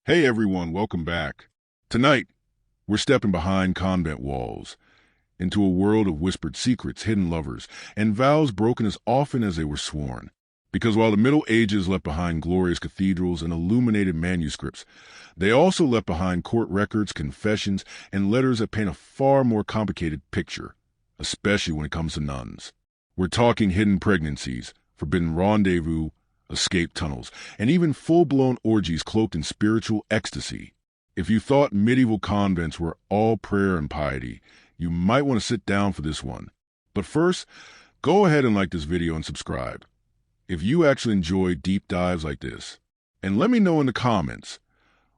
Hey everyone, welcome back. Tonight, we're stepping behind convent walls into a world of whispered secrets, hidden lovers, and vows broken as often as they were sworn. Because while the Middle Ages left behind glorious cathedrals and illuminated manuscripts, they also left behind court records, confessions, and letters that paint a far more complicated picture, especially when it comes to nuns. We're talking hidden pregnancies, forbidden rendezvous, escape tunnels, and even full-blown orgies cloaked in spiritual ecstasy. If you thought medieval convents were all prayer and piety, you might want to sit down for this one. But first, go ahead and like this video and subscribe if you actually enjoy deep dives like this. And let me know in the comments,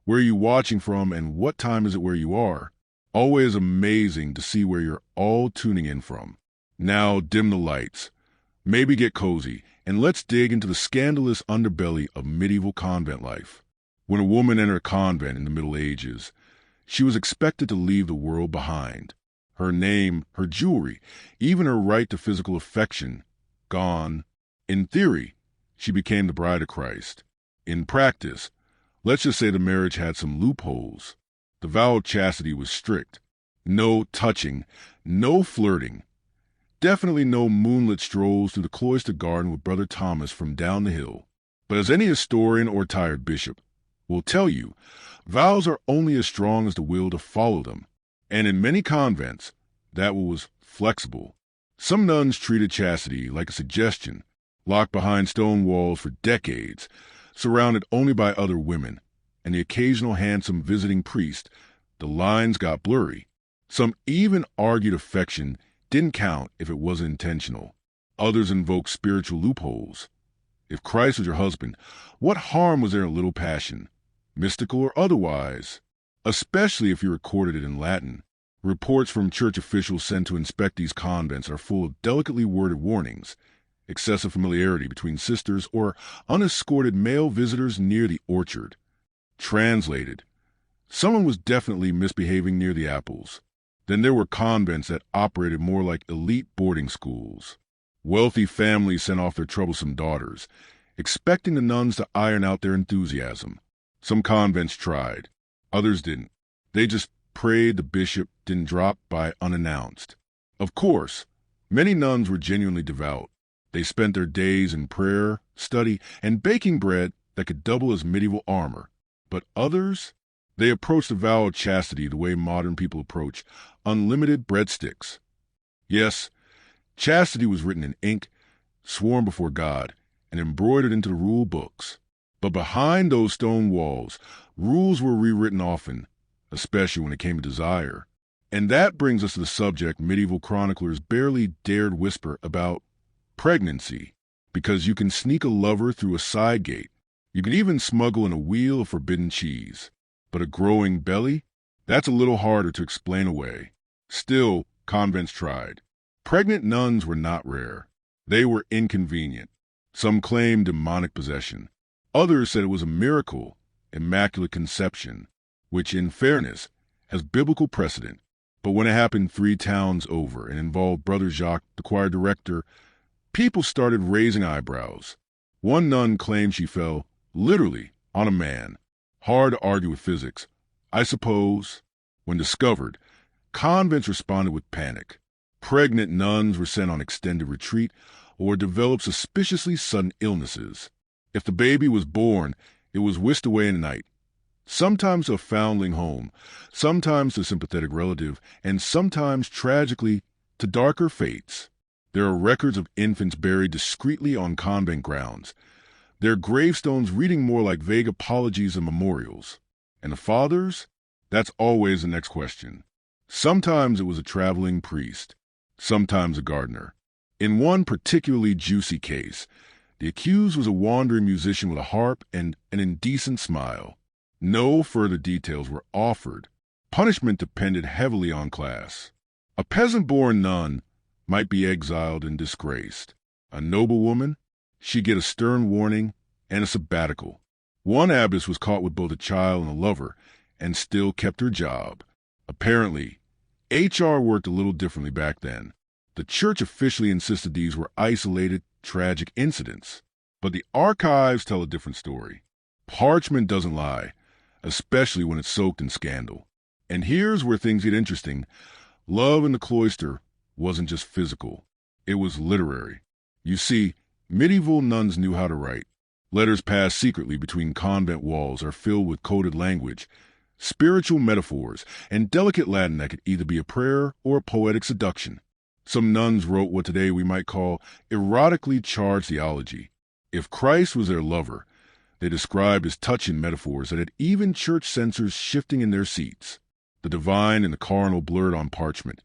where are you watching from and what time is it where you are? Always amazing to see where you're all tuning in from. Now dim the lights, maybe get cozy, and let's dig into the scandalous underbelly of medieval convent life. When a woman entered a convent in the Middle Ages, she was expected to leave the world behind. Her name, her jewelry, even her right to physical affection, gone. In theory, she became the bride of Christ. In practice, let's just say the marriage had some loopholes. The vow of chastity was strict. No touching, no flirting. Definitely no moonlit strolls through the cloistered garden with Brother Thomas from down the hill. But as any historian or tired bishop will tell you, vows are only as strong as the will to follow them. And in many convents, that was flexible. Some nuns treated chastity like a suggestion, locked behind stone walls for decades, surrounded only by other women, and the occasional handsome visiting priest. The lines got blurry. Some even argued affection didn't count if it wasn't intentional. Others invoked spiritual loopholes. If Christ was your husband, what harm was there in a little passion, mystical or otherwise? Especially if you recorded it in Latin. Reports from church officials sent to inspect these convents are full of delicately worded warnings, excessive familiarity between sisters, or unescorted male visitors near the orchard. Translated, someone was definitely misbehaving near the apples. Then there were convents that operated more like elite boarding schools. Wealthy families sent off their troublesome daughters, expecting the nuns to iron out their enthusiasm. Some convents tried, others didn't. They just prayed the bishop didn't drop by unannounced. Of course, many nuns were genuinely devout. They spent their days in prayer, study, and baking bread that could double as medieval armor. But others, they approached the vow of chastity the way modern people approach unlimited breadsticks. Yes, chastity was written in ink, sworn before God, and embroidered into the rule books. But behind those stone walls, rules were rewritten often, especially when it came to desire. And that brings us to the subject medieval chroniclers barely dared whisper about: pregnancy. Because you can sneak a lover through a side gate. You can even smuggle in a wheel of forbidden cheese. But a growing belly? That's a little harder to explain away. Still, convents tried. Pregnant nuns were not rare. They were inconvenient. Some claimed demonic possession. Others said it was a miracle, immaculate conception, which, in fairness, has biblical precedent. But when it happened 3 towns over and involved Brother Jacques, the choir director, people started raising eyebrows. One nun claimed she fell, literally, on a man. Hard to argue with physics. I suppose, when discovered, convents responded with panic. Pregnant nuns were sent on extended retreat or developed suspiciously sudden illnesses. If the baby was born, it was whisked away in the night. Sometimes to a foundling home, sometimes to a sympathetic relative, and sometimes, tragically, to darker fates. There are records of infants buried discreetly on convent grounds, their gravestones reading more like vague apologies and memorials. And the fathers? That's always the next question. Sometimes it was a traveling priest, sometimes a gardener. In one particularly juicy case, the accused was a wandering musician with a harp and an indecent smile. No further details were offered. Punishment depended heavily on class. A peasant-born nun might be exiled and disgraced. A noblewoman, she'd get a stern warning and a sabbatical. One abbess was caught with both a child and a lover and still kept her job. Apparently, HR worked a little differently back then. The church officially insisted these were isolated, tragic incidents. But the archives tell a different story. Parchment doesn't lie, especially when it's soaked in scandal. And here's where things get interesting. Love in the cloister wasn't just physical. It was literary. You see, medieval nuns knew how to write. Letters passed secretly between convent walls are filled with coded language, spiritual metaphors, and delicate Latin that could either be a prayer or a poetic seduction. Some nuns wrote what today we might call erotically charged theology. If Christ was their lover, they described his touching metaphors that had even church censors shifting in their seats. The divine and the carnal blurred on parchment,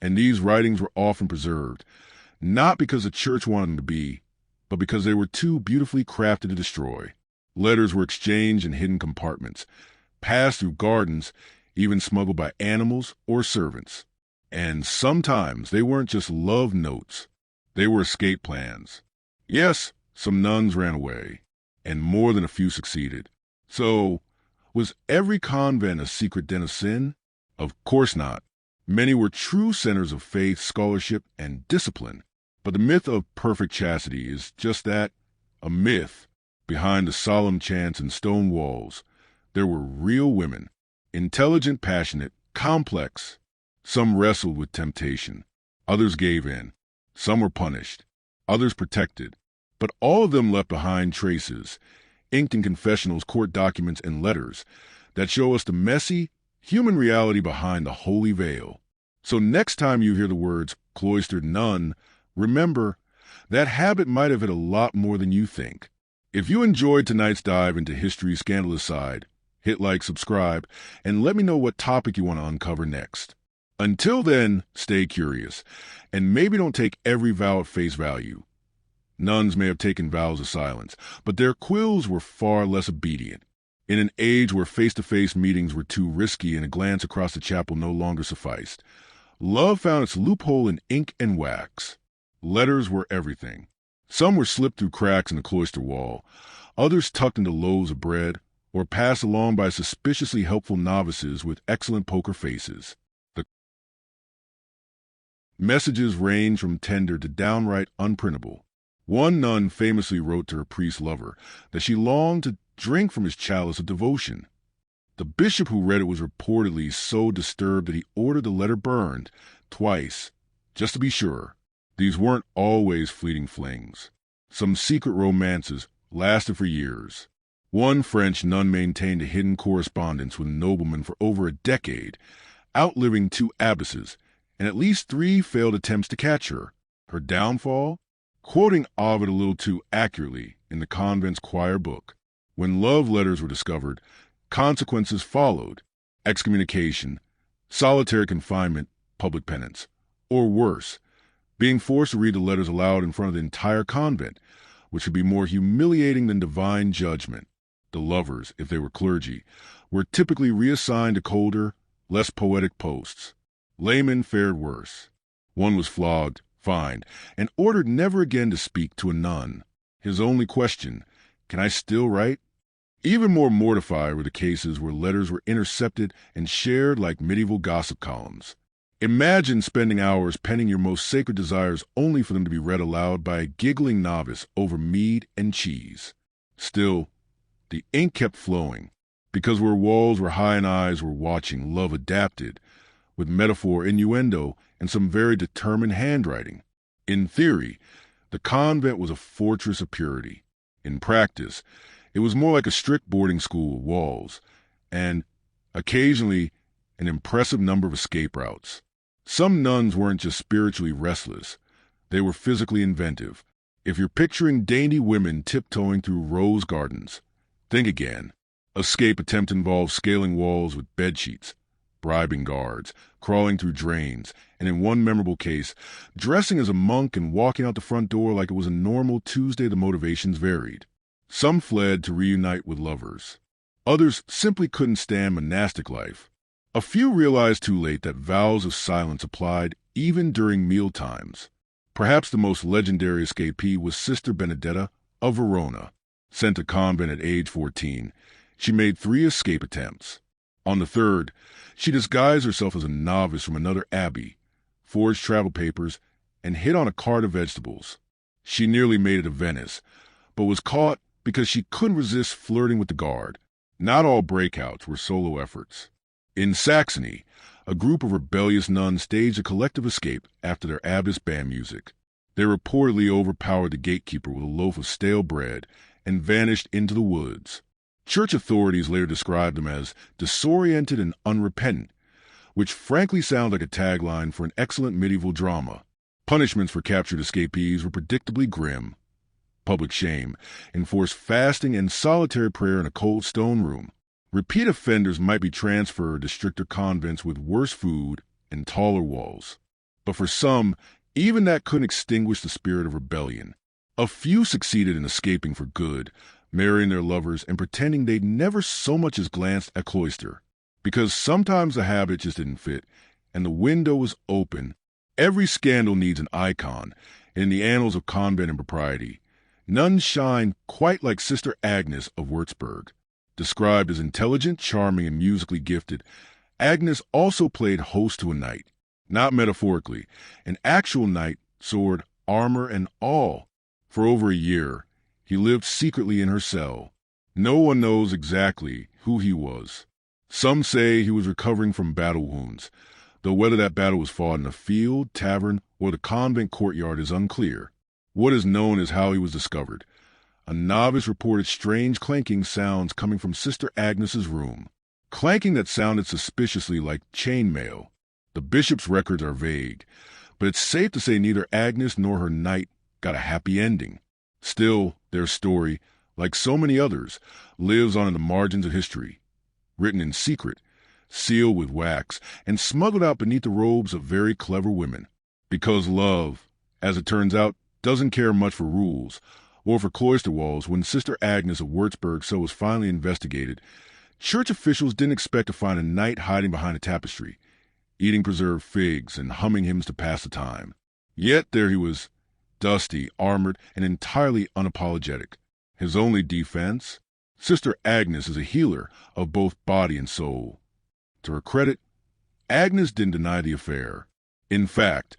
and these writings were often preserved, not because the church wanted them to be, but because they were too beautifully crafted to destroy. Letters were exchanged in hidden compartments, passed through gardens, even smuggled by animals or servants. And sometimes they weren't just love notes, they were escape plans. Yes, some nuns ran away, and more than a few succeeded. So, was every convent a secret den of sin? Of course not. Many were true centers of faith, scholarship, and discipline. But the myth of perfect chastity is just that, a myth. Behind the solemn chants and stone walls, there were real women, intelligent, passionate, complex. Some wrestled with temptation. Others gave in. Some were punished. Others protected. But all of them left behind traces, inked in confessionals, court documents, and letters, that show us the messy, human reality behind the holy veil. So next time you hear the words cloistered nun, remember, that habit might have hit a lot more than you think. If you enjoyed tonight's dive into history's scandalous side, hit like, subscribe, and let me know what topic you want to uncover next. Until then, stay curious, and maybe don't take every vow at face value. Nuns may have taken vows of silence, but their quills were far less obedient. In an age where face-to-face meetings were too risky and a glance across the chapel no longer sufficed, love found its loophole in ink and wax. Letters were everything. Some were slipped through cracks in the cloister wall, others tucked into loaves of bread, or passed along by suspiciously helpful novices with excellent poker faces. The messages ranged from tender to downright unprintable. One nun famously wrote to her priest lover that she longed to drink from his chalice of devotion. The bishop who read it was reportedly so disturbed that he ordered the letter burned twice, just to be sure. These weren't always fleeting flings. Some secret romances lasted for years. One French nun maintained a hidden correspondence with a nobleman for over a decade, outliving 2 abbesses, and at least 3 failed attempts to catch her. Her downfall? Quoting Ovid a little too accurately in the convent's choir book, when love letters were discovered, consequences followed: excommunication, solitary confinement, public penance, or worse, being forced to read the letters aloud in front of the entire convent, which would be more humiliating than divine judgment. The lovers, if they were clergy, were typically reassigned to colder, less poetic posts. Laymen fared worse. One was flogged, fined, and ordered never again to speak to a nun. His only question, can I still write? Even more mortified were the cases where letters were intercepted and shared like medieval gossip columns. Imagine spending hours penning your most sacred desires only for them to be read aloud by a giggling novice over mead and cheese. Still, the ink kept flowing, because where walls were high and eyes were watching, love adapted, with metaphor, innuendo, and some very determined handwriting. In theory, the convent was a fortress of purity. In practice, it was more like a strict boarding school with walls, and, occasionally, an impressive number of escape routes. Some nuns weren't just spiritually restless, they were physically inventive. If you're picturing dainty women tiptoeing through rose gardens, think again. Escape attempt involved scaling walls with bedsheets, bribing guards, crawling through drains, and in one memorable case, dressing as a monk and walking out the front door like it was a normal Tuesday. The motivations varied. Some fled to reunite with lovers. Others simply couldn't stand monastic life. A few realized too late that vows of silence applied even during meal times. Perhaps the most legendary escapee was Sister Benedetta of Verona. Sent to convent at age 14, she made 3 escape attempts. On the 3rd, she disguised herself as a novice from another abbey, forged travel papers, and hid on a cart of vegetables. She nearly made it to Venice, but was caught because she couldn't resist flirting with the guard. Not all breakouts were solo efforts. In Saxony, a group of rebellious nuns staged a collective escape after their abbess banned music. They reportedly overpowered the gatekeeper with a loaf of stale bread and vanished into the woods. Church authorities later described them as disoriented and unrepentant, which frankly sounds like a tagline for an excellent medieval drama. Punishments for captured escapees were predictably grim. Public shame, enforced fasting and solitary prayer in a cold stone room. Repeat offenders might be transferred to stricter convents with worse food and taller walls. But for some, even that couldn't extinguish the spirit of rebellion. A few succeeded in escaping for good, marrying their lovers and pretending they'd never so much as glanced at cloister. Because sometimes the habit just didn't fit, and the window was open. Every scandal needs an icon. In the annals of convent impropriety, none shine quite like Sister Agnes of Würzburg. Described as intelligent, charming, and musically gifted, Agnes also played host to a knight. Not metaphorically, an actual knight, sword, armor, and all. For over a year, he lived secretly in her cell. No one knows exactly who he was. Some say he was recovering from battle wounds, though whether that battle was fought in a field, tavern, or the convent courtyard is unclear. What is known is how he was discovered. A novice reported strange clanking sounds coming from Sister Agnes's room. Clanking that sounded suspiciously like chainmail. The bishop's records are vague, but it's safe to say neither Agnes nor her knight got a happy ending. Still, their story, like so many others, lives on in the margins of history. Written in secret, sealed with wax, and smuggled out beneath the robes of very clever women. Because love, as it turns out, doesn't care much for rules, or for cloister walls. When Sister Agnes of Würzburg so was finally investigated, church officials didn't expect to find a knight hiding behind a tapestry, eating preserved figs and humming hymns to pass the time. Yet there he was, dusty, armored, and entirely unapologetic. His only defense? Sister Agnes is a healer of both body and soul. To her credit, Agnes didn't deny the affair. In fact,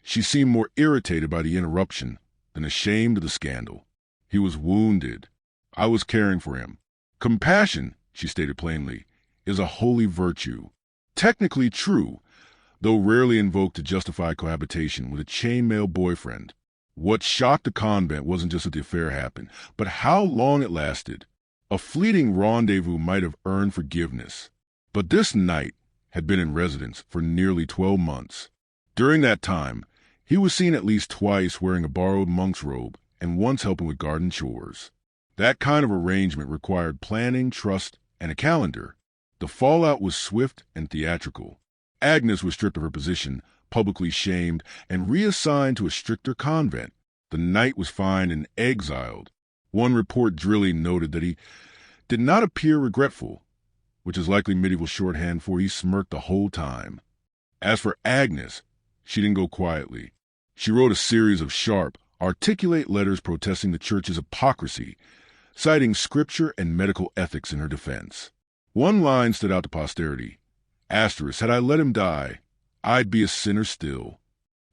she seemed more irritated by the interruption than ashamed of the scandal. He was wounded. I was caring for him. Compassion, she stated plainly, is a holy virtue. Technically true, though rarely invoked to justify cohabitation with a chainmail boyfriend. What shocked the convent wasn't just that the affair happened, but how long it lasted. A fleeting rendezvous might have earned forgiveness, but this knight had been in residence for nearly 12 months. During that time, he was seen at least twice wearing a borrowed monk's robe and once helping with garden chores. That kind of arrangement required planning, trust, and a calendar. The fallout was swift and theatrical. Agnes was stripped of her position, publicly shamed, and reassigned to a stricter convent. The knight was fined and exiled. One report drilling noted that he did not appear regretful, which is likely medieval shorthand for he smirked the whole time. As for Agnes, she didn't go quietly. She wrote a series of sharp, articulate letters protesting the church's hypocrisy, citing scripture and medical ethics in her defense. One line stood out to posterity. Asterisk, had I let him die, I'd be a sinner still.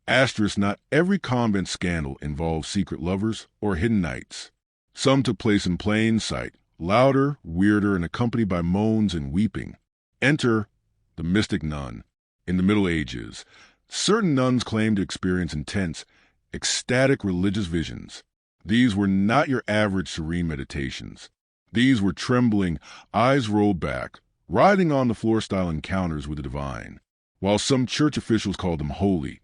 Asterisk, not every convent scandal involved secret lovers or hidden knights. Some took place in plain sight, louder, weirder, and accompanied by moans and weeping. Enter the mystic nun. In the Middle Ages, certain nuns claimed to experience intense, ecstatic religious visions. These were not your average serene meditations. These were trembling, eyes rolled back, writhing on the floor-style encounters with the divine. While some church officials called them holy,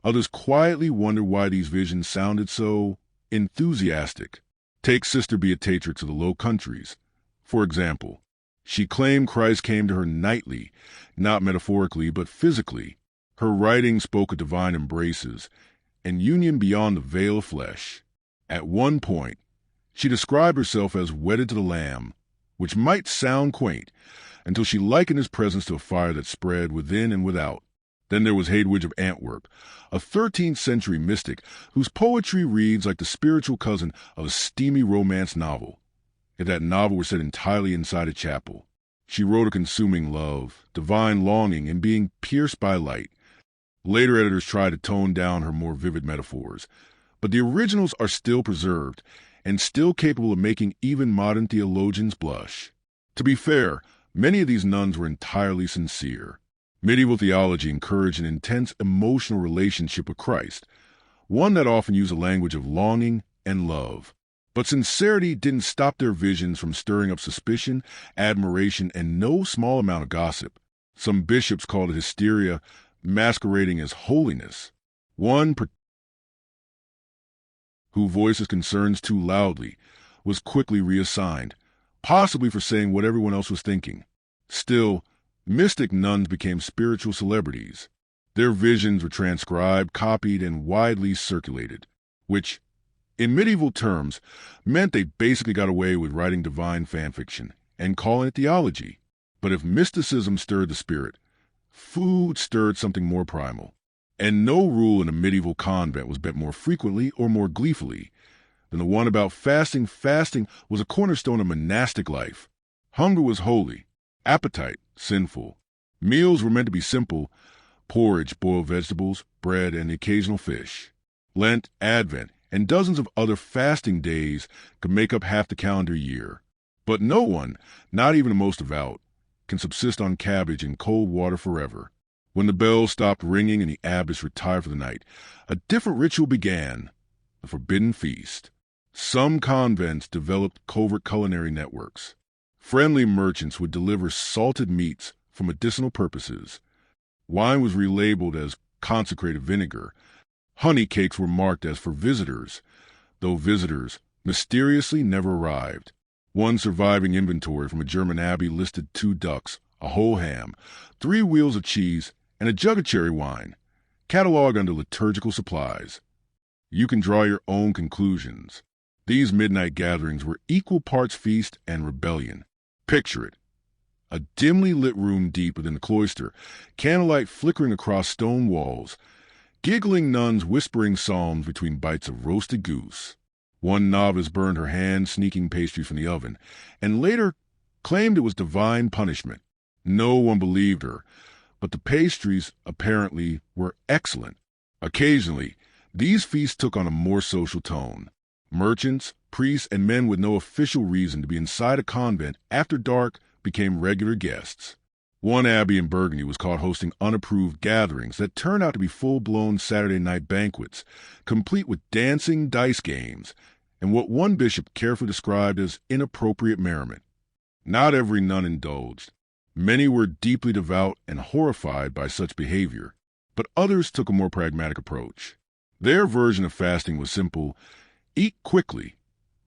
others quietly wondered why these visions sounded so enthusiastic. Take Sister Beatrix of the Low Countries, for example. She claimed Christ came to her nightly, not metaphorically but physically. Her writing spoke of divine embraces and union beyond the veil of flesh. At one point, she described herself as wedded to the Lamb, which might sound quaint, until she likened his presence to a fire that spread within and without. Then there was Hedwig of Antwerp, a 13th century mystic whose poetry reads like the spiritual cousin of a steamy romance novel. If that novel were set entirely inside a chapel, she wrote of consuming love, divine longing, and being pierced by light. Later editors tried to tone down her more vivid metaphors, but the originals are still preserved and still capable of making even modern theologians blush. To be fair, many of these nuns were entirely sincere. Medieval theology encouraged an intense emotional relationship with Christ, one that often used a language of longing and love. But sincerity didn't stop their visions from stirring up suspicion, admiration, and no small amount of gossip. Some bishops called it hysteria, masquerading as holiness. One who voiced his concerns too loudly was quickly reassigned, possibly for saying what everyone else was thinking. Still, mystic nuns became spiritual celebrities. Their visions were transcribed, copied, and widely circulated, which, in medieval terms, meant they basically got away with writing divine fanfiction and calling it theology. But if mysticism stirred the spirit, food stirred something more primal. And no rule in a medieval convent was bent more frequently or more gleefully than the one about fasting. Fasting was a cornerstone of monastic life. Hunger was holy, appetite sinful. Meals were meant to be simple: porridge, boiled vegetables, bread, and the occasional fish. Lent, Advent, and dozens of other fasting days could make up half the calendar year. But no one, not even the most devout, can subsist on cabbage and cold water forever. When the bells stopped ringing and the abbess retired for the night, a different ritual began: the forbidden feast. Some convents developed covert culinary networks. Friendly merchants would deliver salted meats for medicinal purposes. Wine was relabeled as consecrated vinegar. Honey cakes were marked as for visitors, though visitors mysteriously never arrived. One surviving inventory from a German abbey listed 2 ducks, a whole ham, 3 wheels of cheese, and a jug of cherry wine, cataloged under liturgical supplies. You can draw your own conclusions. These midnight gatherings were equal parts feast and rebellion. Picture it: a dimly lit room deep within the cloister, candlelight flickering across stone walls, giggling nuns whispering psalms between bites of roasted goose. One novice burned her hand sneaking pastries from the oven, and later claimed it was divine punishment. No one believed her, but the pastries apparently were excellent. Occasionally, these feasts took on a more social tone. Merchants, priests, and men with no official reason to be inside a convent after dark became regular guests. One abbey in Burgundy was caught hosting unapproved gatherings that turned out to be full-blown Saturday night banquets, complete with dancing, dice games, and what one bishop carefully described as inappropriate merriment. Not every nun indulged. Many were deeply devout and horrified by such behavior, but others took a more pragmatic approach. Their version of fasting was simple: eat quickly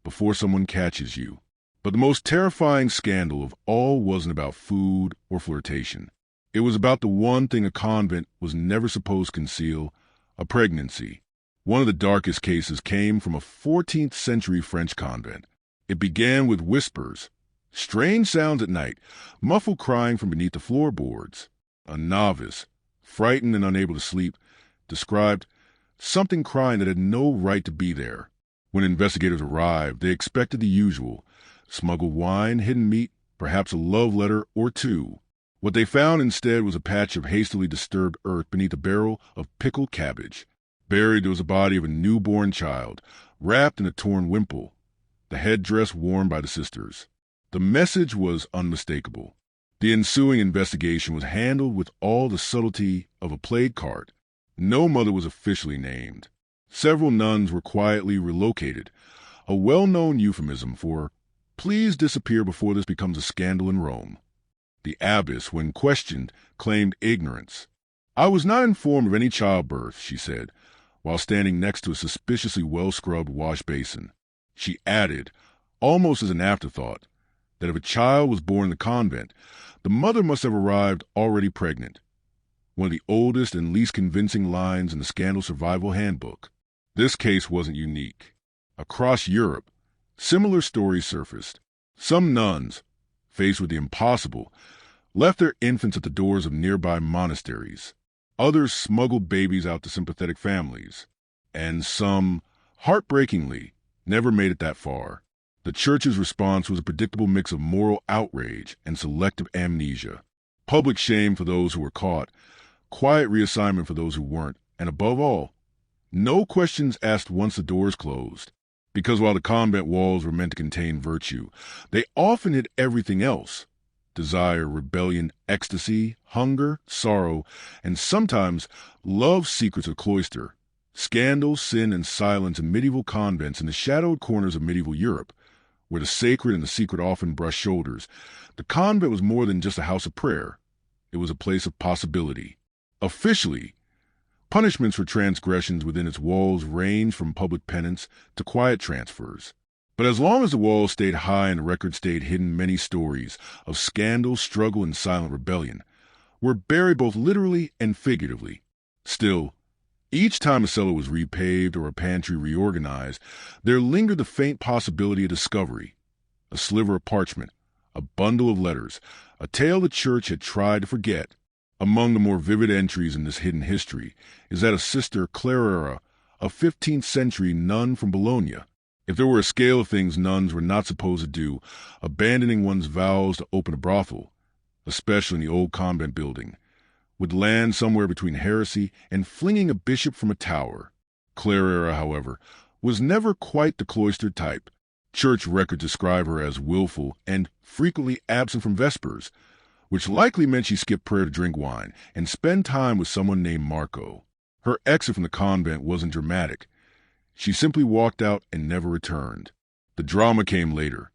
before someone catches you. But the most terrifying scandal of all wasn't about food or flirtation. It was about the one thing a convent was never supposed to conceal: a pregnancy. One of the darkest cases came from a 14th century French convent. It began with whispers, strange sounds at night, muffled crying from beneath the floorboards. A novice, frightened and unable to sleep, described something crying that had no right to be there. When investigators arrived, they expected the usual: smuggled wine, hidden meat, perhaps a love letter or 2. What they found instead was a patch of hastily disturbed earth beneath a barrel of pickled cabbage. Buried there was a body of a newborn child, wrapped in a torn wimple, the headdress worn by the sisters. The message was unmistakable. The ensuing investigation was handled with all the subtlety of a played card. No mother was officially named. Several nuns were quietly relocated, a well-known euphemism for "please disappear before this becomes a scandal in Rome." The abbess, when questioned, claimed ignorance. "I was not informed of any childbirth," she said, while standing next to a suspiciously well-scrubbed wash basin. She added, almost as an afterthought, that if a child was born in the convent, the mother must have arrived already pregnant. One of the oldest and least convincing lines in the Scandal Survival Handbook. This case wasn't unique. Across Europe, similar stories surfaced. Some nuns, faced with the impossible, left their infants at the doors of nearby monasteries. Others smuggled babies out to sympathetic families. And some, heartbreakingly, never made it that far. The church's response was a predictable mix of moral outrage and selective amnesia. Public shame for those who were caught, quiet reassignment for those who weren't, and above all, no questions asked once the doors closed. Because while the convent walls were meant to contain virtue, they often hid everything else: desire, rebellion, ecstasy, hunger, sorrow, and sometimes love secrets of cloister, scandal, sin, and silence in medieval convents in the shadowed corners of medieval Europe, where the sacred and the secret often brushed shoulders. The convent was more than just a house of prayer. It was a place of possibility. Officially, punishments for transgressions within its walls ranged from public penance to quiet transfers. But as long as the walls stayed high and the record stayed hidden, many stories of scandal, struggle, and silent rebellion were buried both literally and figuratively. Still, each time a cellar was repaved or a pantry reorganized, there lingered the faint possibility of discovery. A sliver of parchment, a bundle of letters, a tale the church had tried to forget. Among the more vivid entries in this hidden history is that of Sister Clara, a 15th century nun from Bologna. If there were a scale of things nuns were not supposed to do, abandoning one's vows to open a brothel, especially in the old convent building, would land somewhere between heresy and flinging a bishop from a tower. Clara, however, was never quite the cloistered type. Church records describe her as willful and frequently absent from vespers, which likely meant she skipped prayer to drink wine and spend time with someone named Marco. Her exit from the convent wasn't dramatic. She simply walked out and never returned. The drama came later,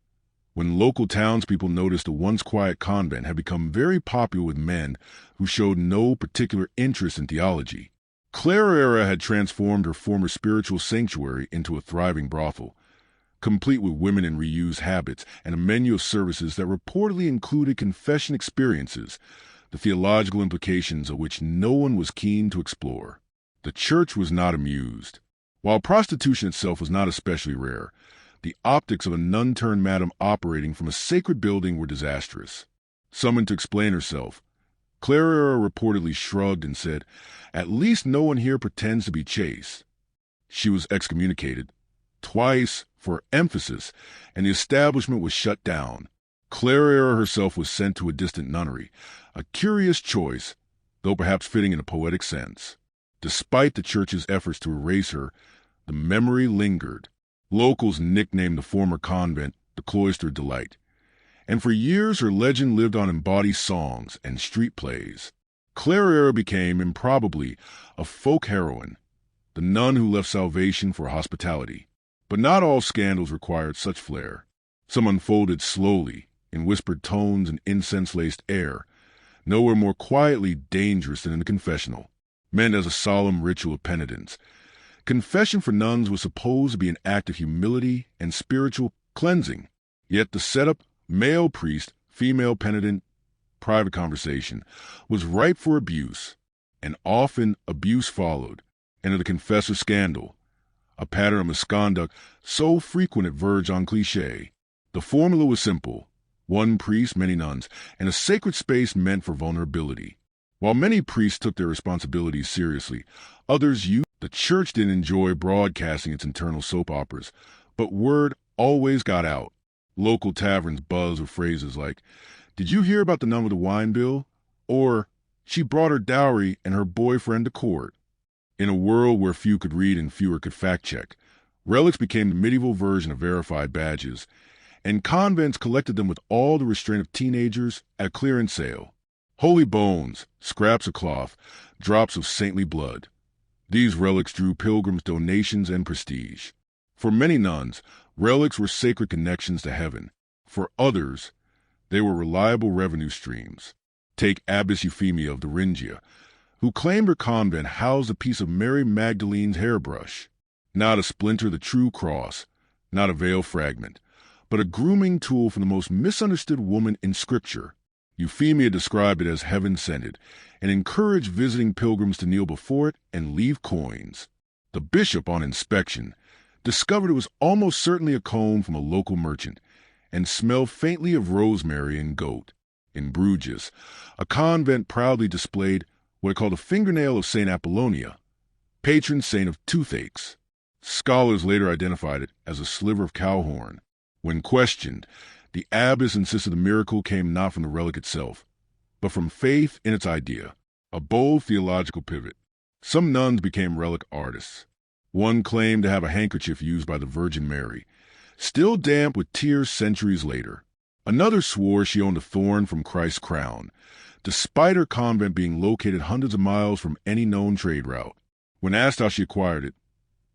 when local townspeople noticed the once quiet convent had become very popular with men who showed no particular interest in theology. Clara had transformed her former spiritual sanctuary into a thriving brothel, complete with women in reused habits and a menu of services that reportedly included confession experiences, the theological implications of which no one was keen to explore. The church was not amused. While prostitution itself was not especially rare, the optics of a nun-turned-madam operating from a sacred building were disastrous. Summoned to explain herself, Clara reportedly shrugged and said, "At least no one here pretends to be chaste." She was excommunicated, twice for emphasis, and the establishment was shut down. Clara herself was sent to a distant nunnery, a curious choice, though perhaps fitting in a poetic sense. Despite the church's efforts to erase her, the memory lingered. Locals nicknamed the former convent the Cloistered Delight, and for years her legend lived on in bawdy songs and street plays. Clara became, improbably, a folk heroine, the nun who left salvation for hospitality. But not all scandals required such flair. Some unfolded slowly, in whispered tones and incense-laced air, nowhere more quietly dangerous than in the confessional, meant as a solemn ritual of penitence. Confession for nuns was supposed to be an act of humility and spiritual cleansing, yet the setup, male priest, female penitent, private conversation, was ripe for abuse, and often abuse followed, and of the confessor scandal, a pattern of misconduct so frequent it verged on cliché. The formula was simple: one priest, many nuns, and a sacred space meant for vulnerability. While many priests took their responsibilities seriously, others used. The church didn't enjoy broadcasting its internal soap operas, but word always got out. Local taverns buzzed with phrases like, "Did you hear about the nun with the wine bill?" Or, "She brought her dowry and her boyfriend to court." In a world where few could read and fewer could fact-check, relics became the medieval version of verified badges, and convents collected them with all the restraint of teenagers at a clearance sale. Holy bones, scraps of cloth, drops of saintly blood. These relics drew pilgrims' donations and prestige. For many nuns, relics were sacred connections to heaven. For others, they were reliable revenue streams. Take Abbess Euphemia of Thuringia, who claimed her convent housed a piece of Mary Magdalene's hairbrush. Not a splinter of the true cross, not a veil fragment, but a grooming tool for the most misunderstood woman in Scripture. Euphemia described it as heaven-scented and encouraged visiting pilgrims to kneel before it and leave coins. The bishop, on inspection, discovered it was almost certainly a comb from a local merchant and smelled faintly of rosemary and goat. In Bruges, a convent proudly displayed what it called a fingernail of St. Apollonia, patron saint of toothaches. Scholars later identified it as a sliver of cow horn. When questioned, the abbess insisted the miracle came not from the relic itself, but from faith in its idea, a bold theological pivot. Some nuns became relic artists. One claimed to have a handkerchief used by the Virgin Mary, still damp with tears centuries later. Another swore she owned a thorn from Christ's crown, despite her convent being located hundreds of miles from any known trade route. When asked how she acquired it,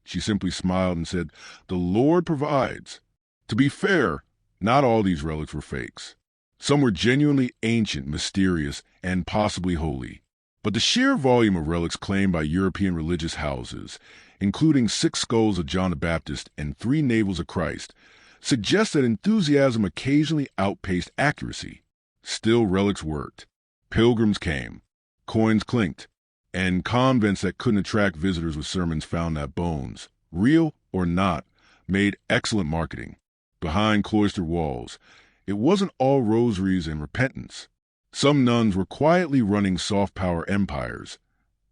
she simply smiled and said, "The Lord provides." To be fair, not all these relics were fakes. Some were genuinely ancient, mysterious, and possibly holy. But the sheer volume of relics claimed by European religious houses, including 6 skulls of John the Baptist and 3 navels of Christ, suggests that enthusiasm occasionally outpaced accuracy. Still, relics worked. Pilgrims came, coins clinked, and convents that couldn't attract visitors with sermons found that bones, real or not, made excellent marketing. Behind cloister walls, it wasn't all rosaries and repentance. Some nuns were quietly running soft power empires,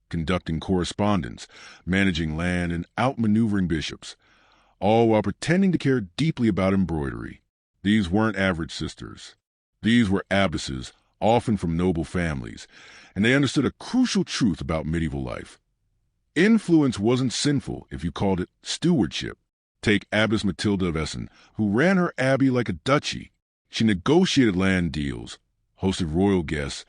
conducting correspondence, managing land, and outmaneuvering bishops, all while pretending to care deeply about embroidery. These weren't average sisters. These were abbesses, often from noble families, and they understood a crucial truth about medieval life. Influence wasn't sinful if you called it stewardship. Take Abbess Matilda of Essen, who ran her abbey like a duchy. She negotiated land deals, hosted royal guests,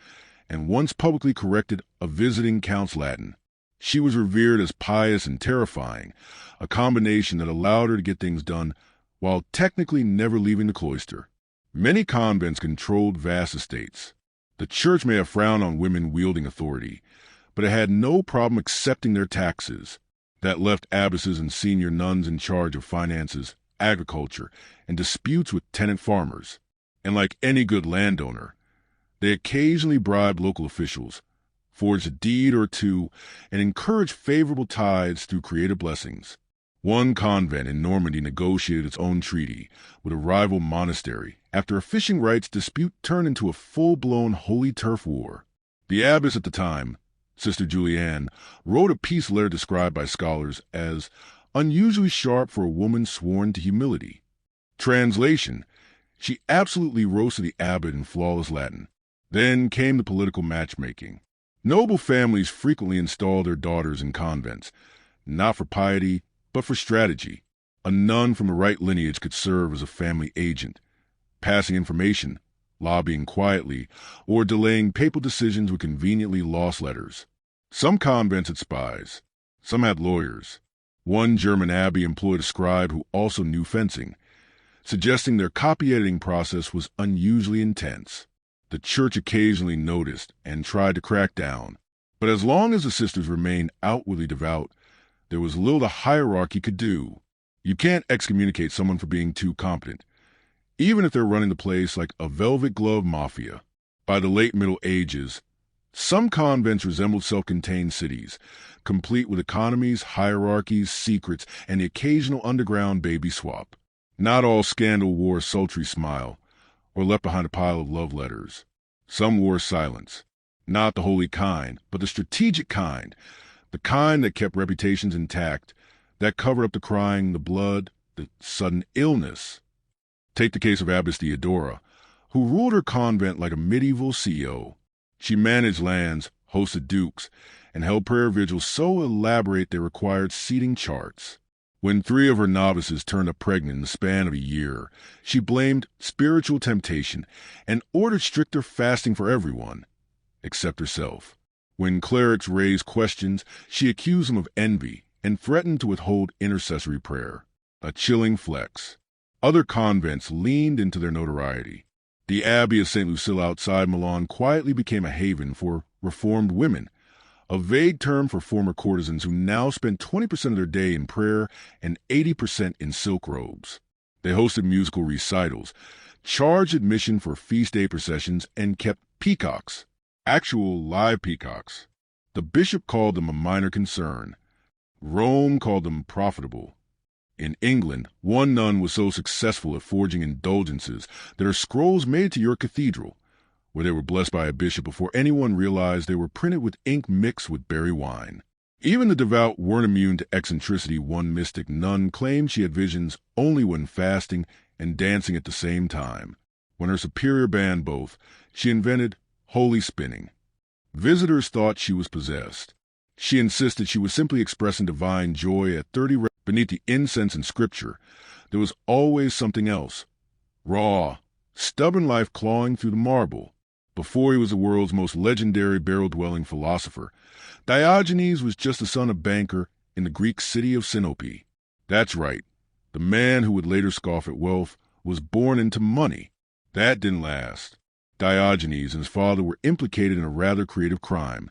and once publicly corrected a visiting count's Latin. She was revered as pious and terrifying, a combination that allowed her to get things done while technically never leaving the cloister. Many convents controlled vast estates. The church may have frowned on women wielding authority, but it had no problem accepting their taxes. That left abbesses and senior nuns in charge of finances, agriculture, and disputes with tenant farmers. And like any good landowner, they occasionally bribed local officials, forged a deed or two, and encouraged favorable tithes through creative blessings. One convent in Normandy negotiated its own treaty with a rival monastery after a fishing rights dispute turned into a full-blown holy turf war. The abbess at the time, Sister Julianne, wrote a peace letter described by scholars as unusually sharp for a woman sworn to humility. Translation: she absolutely roasted the abbot in flawless Latin. Then came the political matchmaking. Noble families frequently installed their daughters in convents, not for piety, but for strategy. A nun from the right lineage could serve as a family agent, passing information, lobbying quietly, or delaying papal decisions with conveniently lost letters. Some convents had spies. Some had lawyers. One German abbey employed a scribe who also knew fencing, suggesting their copy editing process was unusually intense. The church occasionally noticed and tried to crack down, but as long as the sisters remained outwardly devout, there was little the hierarchy could do. You can't excommunicate someone for being too competent, even if they're running the place like a velvet glove mafia. By the late Middle Ages, some convents resembled self-contained cities, complete with economies, hierarchies, secrets, and the occasional underground baby swap. Not all scandal wore a sultry smile, or left behind a pile of love letters. Some wore silence, not the holy kind, but the strategic kind, the kind that kept reputations intact, that covered up the crying, the blood, the sudden illness. Take the case of Abbess Theodora, who ruled her convent like a medieval CEO. She managed lands, hosted dukes, and held prayer vigils so elaborate they required seating charts. When 3 of her novices turned up pregnant in the span of a year, she blamed spiritual temptation and ordered stricter fasting for everyone, except herself. When clerics raised questions, she accused them of envy and threatened to withhold intercessory prayer. A chilling flex. Other convents leaned into their notoriety. The Abbey of St. Lucilla outside Milan quietly became a haven for reformed women, a vague term for former courtesans who now spent 20% of their day in prayer and 80% in silk robes. They hosted musical recitals, charged admission for feast day processions, and kept peacocks, actual live peacocks. The bishop called them a minor concern. Rome called them profitable. In England, one nun was so successful at forging indulgences that her scrolls made it to York Cathedral, where they were blessed by a bishop before anyone realized they were printed with ink mixed with berry wine. Even the devout weren't immune to eccentricity. One mystic nun claimed she had visions only when fasting and dancing at the same time. When her superior banned both, she invented holy spinning. Visitors thought she was possessed. She insisted she was simply expressing divine joy at 30 beneath the incense in Scripture. There was always something else. Raw, stubborn life clawing through the marble. Before he was the world's most legendary barrel-dwelling philosopher, Diogenes was just the son of a banker in the Greek city of Sinope. That's right, the man who would later scoff at wealth was born into money. That didn't last. Diogenes and his father were implicated in a rather creative crime,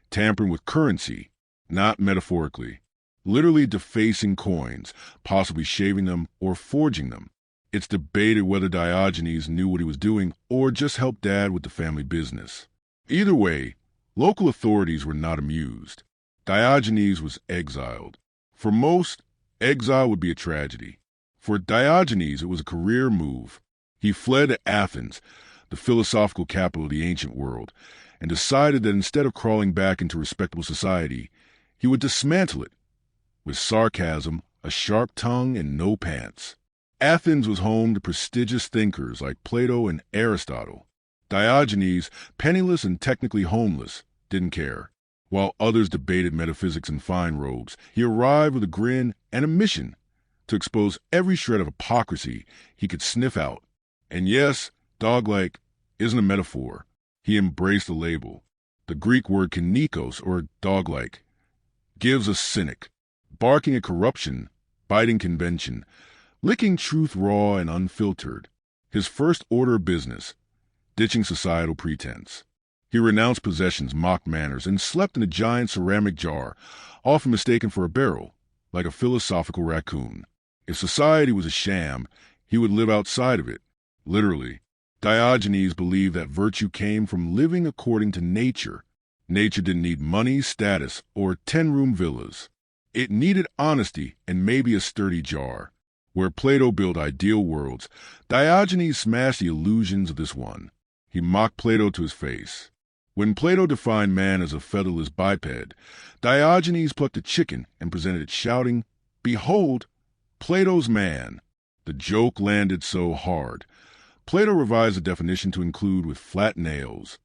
tampering with currency, not metaphorically, literally defacing coins, possibly shaving them or forging them. It's debated whether Diogenes knew what he was doing or just helped Dad with the family business. Either way, local authorities were not amused. Diogenes was exiled. For most, exile would be a tragedy. For Diogenes, it was a career move. He fled to Athens, the philosophical capital of the ancient world, and decided that instead of crawling back into respectable society, he would dismantle it with sarcasm, a sharp tongue, and no pants. Athens was home to prestigious thinkers like Plato and Aristotle. Diogenes, penniless and technically homeless, didn't care. While others debated metaphysics in fine robes, he arrived with a grin and a mission to expose every shred of hypocrisy he could sniff out. And yes, dog-like isn't a metaphor. He embraced the label. The Greek word kinikos, or dog-like, gives a cynic, barking at corruption, biting convention, licking truth raw and unfiltered. His first order of business, ditching societal pretense. He renounced possessions, mocked manners, and slept in a giant ceramic jar, often mistaken for a barrel, like a philosophical raccoon. If society was a sham, he would live outside of it, literally. Diogenes believed that virtue came from living according to nature. Nature didn't need money, status, or 10-room villas. It needed honesty and maybe a sturdy jar. Where Plato built ideal worlds, Diogenes smashed the illusions of this one. He mocked Plato to his face. When Plato defined man as a featherless biped, Diogenes plucked a chicken and presented it shouting, "Behold, Plato's man." The joke landed so hard. Plato revised the definition to include with flat nails.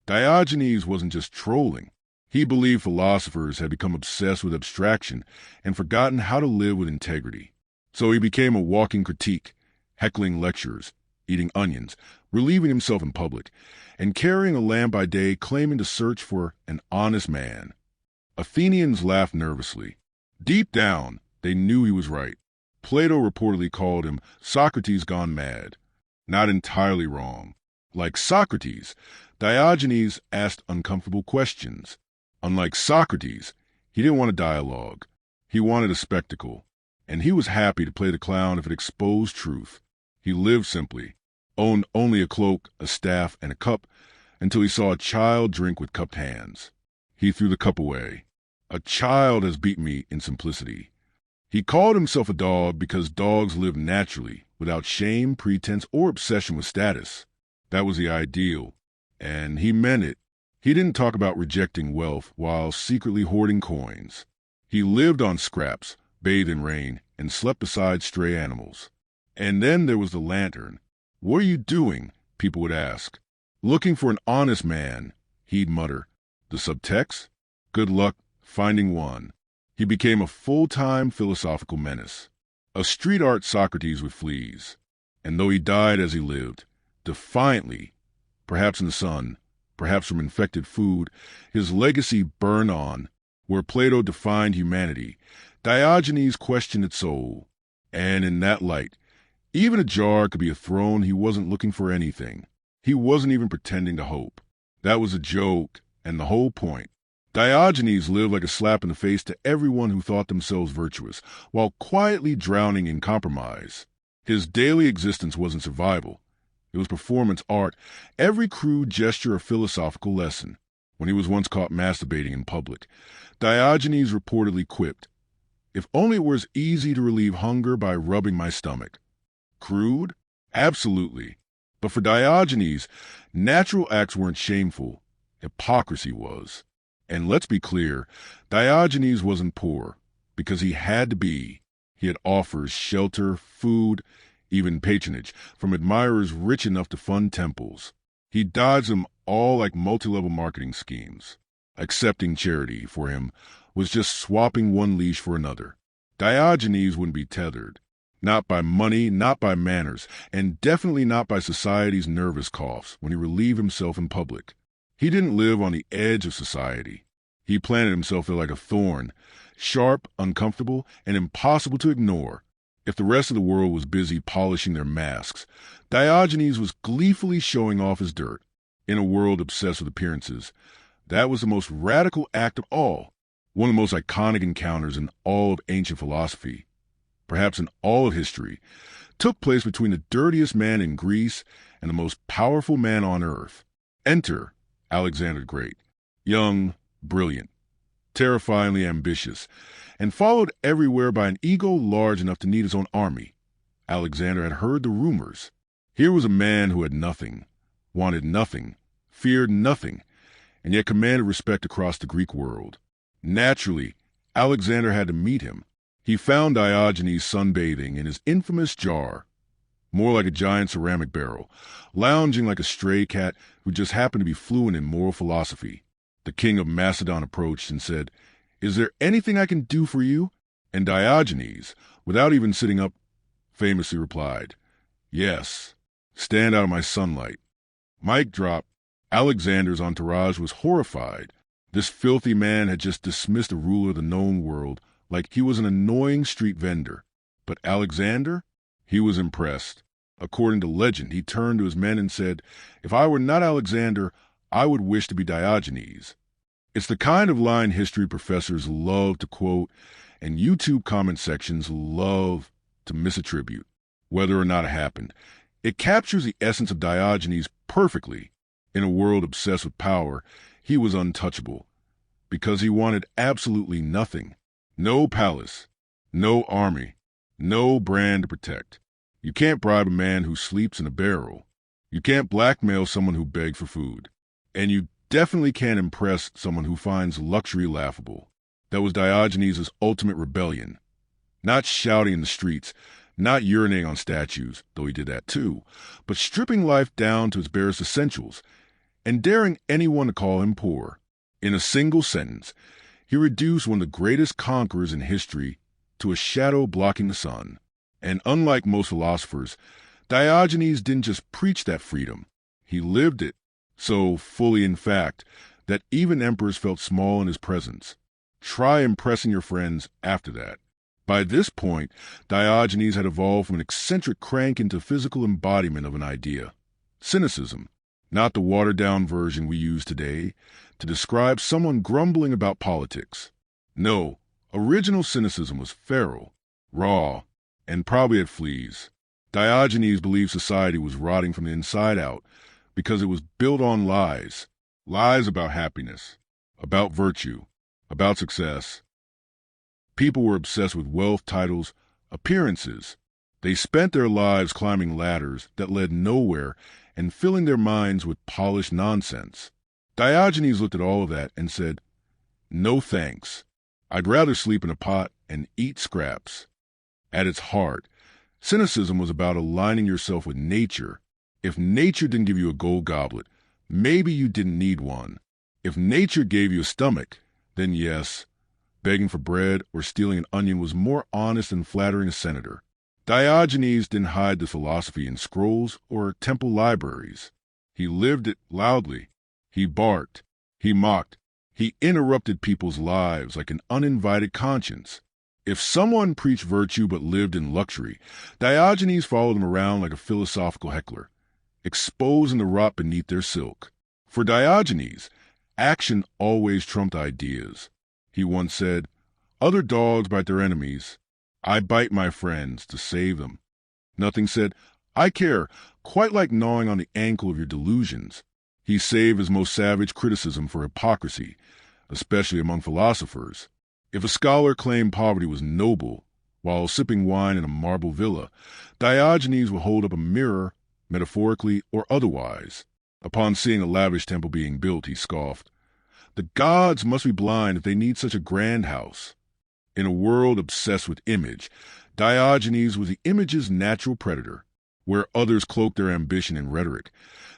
Diogenes wasn't just trolling. He believed philosophers had become obsessed with abstraction and forgotten how to live with integrity. So he became a walking critique, heckling lectures, eating onions, relieving himself in public, and carrying a lamp by day claiming to search for an honest man. Athenians laughed nervously. Deep down, they knew he was right. Plato reportedly called him Socrates gone mad. Not entirely wrong. Like Socrates, Diogenes asked uncomfortable questions. Unlike Socrates, he didn't want a dialogue. He wanted a spectacle. And he was happy to play the clown if it exposed truth. He lived simply, owned only a cloak, a staff, and a cup, until he saw a child drink with cupped hands. He threw the cup away. A child has beaten me in simplicity. He called himself a dog because dogs live naturally, without shame, pretense, or obsession with status. That was the ideal, and he meant it. He didn't talk about rejecting wealth while secretly hoarding coins. He lived on scraps, bathed in rain, and slept beside stray animals. And then there was the lantern. "What are you doing?" people would ask. "Looking for an honest man," he'd mutter. The subtext? Good luck finding one. He became a full-time philosophical menace. A street art Socrates with fleas. And though he died as he lived, defiantly, perhaps in the sun, perhaps from infected food, his legacy burned on. Where Plato defined humanity, Diogenes questioned its soul. And in that light, even a jar could be a throne. He wasn't looking for anything. He wasn't even pretending to hope. That was a joke, and the whole point. Diogenes lived like a slap in the face to everyone who thought themselves virtuous, while quietly drowning in compromise. His daily existence wasn't survival. It was performance art, every crude gesture a philosophical lesson. When he was once caught masturbating in public, Diogenes reportedly quipped, "If only it were as easy to relieve hunger by rubbing my stomach." Crude? Absolutely. But for Diogenes, natural acts weren't shameful. Hypocrisy was. And let's be clear, Diogenes wasn't poor, because he had to be. He had offers, shelter, food, even patronage, from admirers rich enough to fund temples. He dodged them all like multi-level marketing schemes. Accepting charity, for him, was just swapping one leash for another. Diogenes wouldn't be tethered. Not by money, not by manners, and definitely not by society's nervous coughs when he relieved himself in public. He didn't live on the edge of society. He planted himself there like a thorn, sharp, uncomfortable, and impossible to ignore. If the rest of the world was busy polishing their masks, Diogenes was gleefully showing off his dirt. In a world obsessed with appearances, that was the most radical act of all, one of the most iconic encounters in all of ancient philosophy, perhaps in all of history, took place between the dirtiest man in Greece and the most powerful man on earth. Enter Alexander the Great, young, brilliant, terrifyingly ambitious, and followed everywhere by an ego large enough to need his own army. Alexander had heard the rumors. Here was a man who had nothing, wanted nothing, feared nothing, and yet commanded respect across the Greek world. Naturally, Alexander had to meet him. He found Diogenes sunbathing in his infamous jar, more like a giant ceramic barrel, lounging like a stray cat who just happened to be fluent in moral philosophy. The king of Macedon approached and said, "Is there anything I can do for you?" And Diogenes, without even sitting up, famously replied, "Yes, stand out of my sunlight." Mic drop. Alexander's entourage was horrified. This filthy man had just dismissed a ruler of the known world like he was an annoying street vendor. But Alexander? He was impressed. According to legend, he turned to his men and said, "If I were not Alexander, I would wish to be Diogenes." It's the kind of line history professors love to quote and YouTube comment sections love to misattribute, whether or not it happened. It captures the essence of Diogenes perfectly. In a world obsessed with power, he was untouchable because he wanted absolutely nothing. No palace, no army, no brand to protect. You can't bribe a man who sleeps in a barrel. You can't blackmail someone who begs for food. And you definitely can't impress someone who finds luxury laughable. That was Diogenes' ultimate rebellion. Not shouting in the streets, not urinating on statues, though he did that too, but stripping life down to its barest essentials and daring anyone to call him poor. In a single sentence, he reduced one of the greatest conquerors in history to a shadow blocking the sun. And unlike most philosophers, Diogenes didn't just preach that freedom. He lived it, so fully in fact, that even emperors felt small in his presence. Try impressing your friends after that. By this point, Diogenes had evolved from an eccentric crank into physical embodiment of an idea. Cynicism, not the watered-down version we use today to describe someone grumbling about politics. No, original cynicism was feral, raw, and probably had fleas. Diogenes believed society was rotting from the inside out because it was built on lies. Lies about happiness, about virtue, about success. People were obsessed with wealth, titles, appearances. They spent their lives climbing ladders that led nowhere and filling their minds with polished nonsense. Diogenes looked at all of that and said, "No thanks. I'd rather sleep in a pot and eat scraps." At its heart, cynicism was about aligning yourself with nature. If nature didn't give you a gold goblet, maybe you didn't need one. If nature gave you a stomach, then yes, begging for bread or stealing an onion was more honest than flattering a senator. Diogenes didn't hide this philosophy in scrolls or temple libraries. He lived it loudly. He barked. He mocked. He interrupted people's lives like an uninvited conscience. If someone preached virtue but lived in luxury, Diogenes followed them around like a philosophical heckler, exposing the rot beneath their silk. For Diogenes, action always trumped ideas. He once said, "Other dogs bite their enemies. I bite my friends to save them." Nothing said, "I care," quite like gnawing on the ankle of your delusions. He saved his most savage criticism for hypocrisy, especially among philosophers. If a scholar claimed poverty was noble while sipping wine in a marble villa, Diogenes would hold up a mirror, metaphorically or otherwise. Upon seeing a lavish temple being built, he scoffed, "The gods must be blind if they need such a grand house." In a world obsessed with image, Diogenes was the image's natural predator. Where others cloaked their ambition in rhetoric,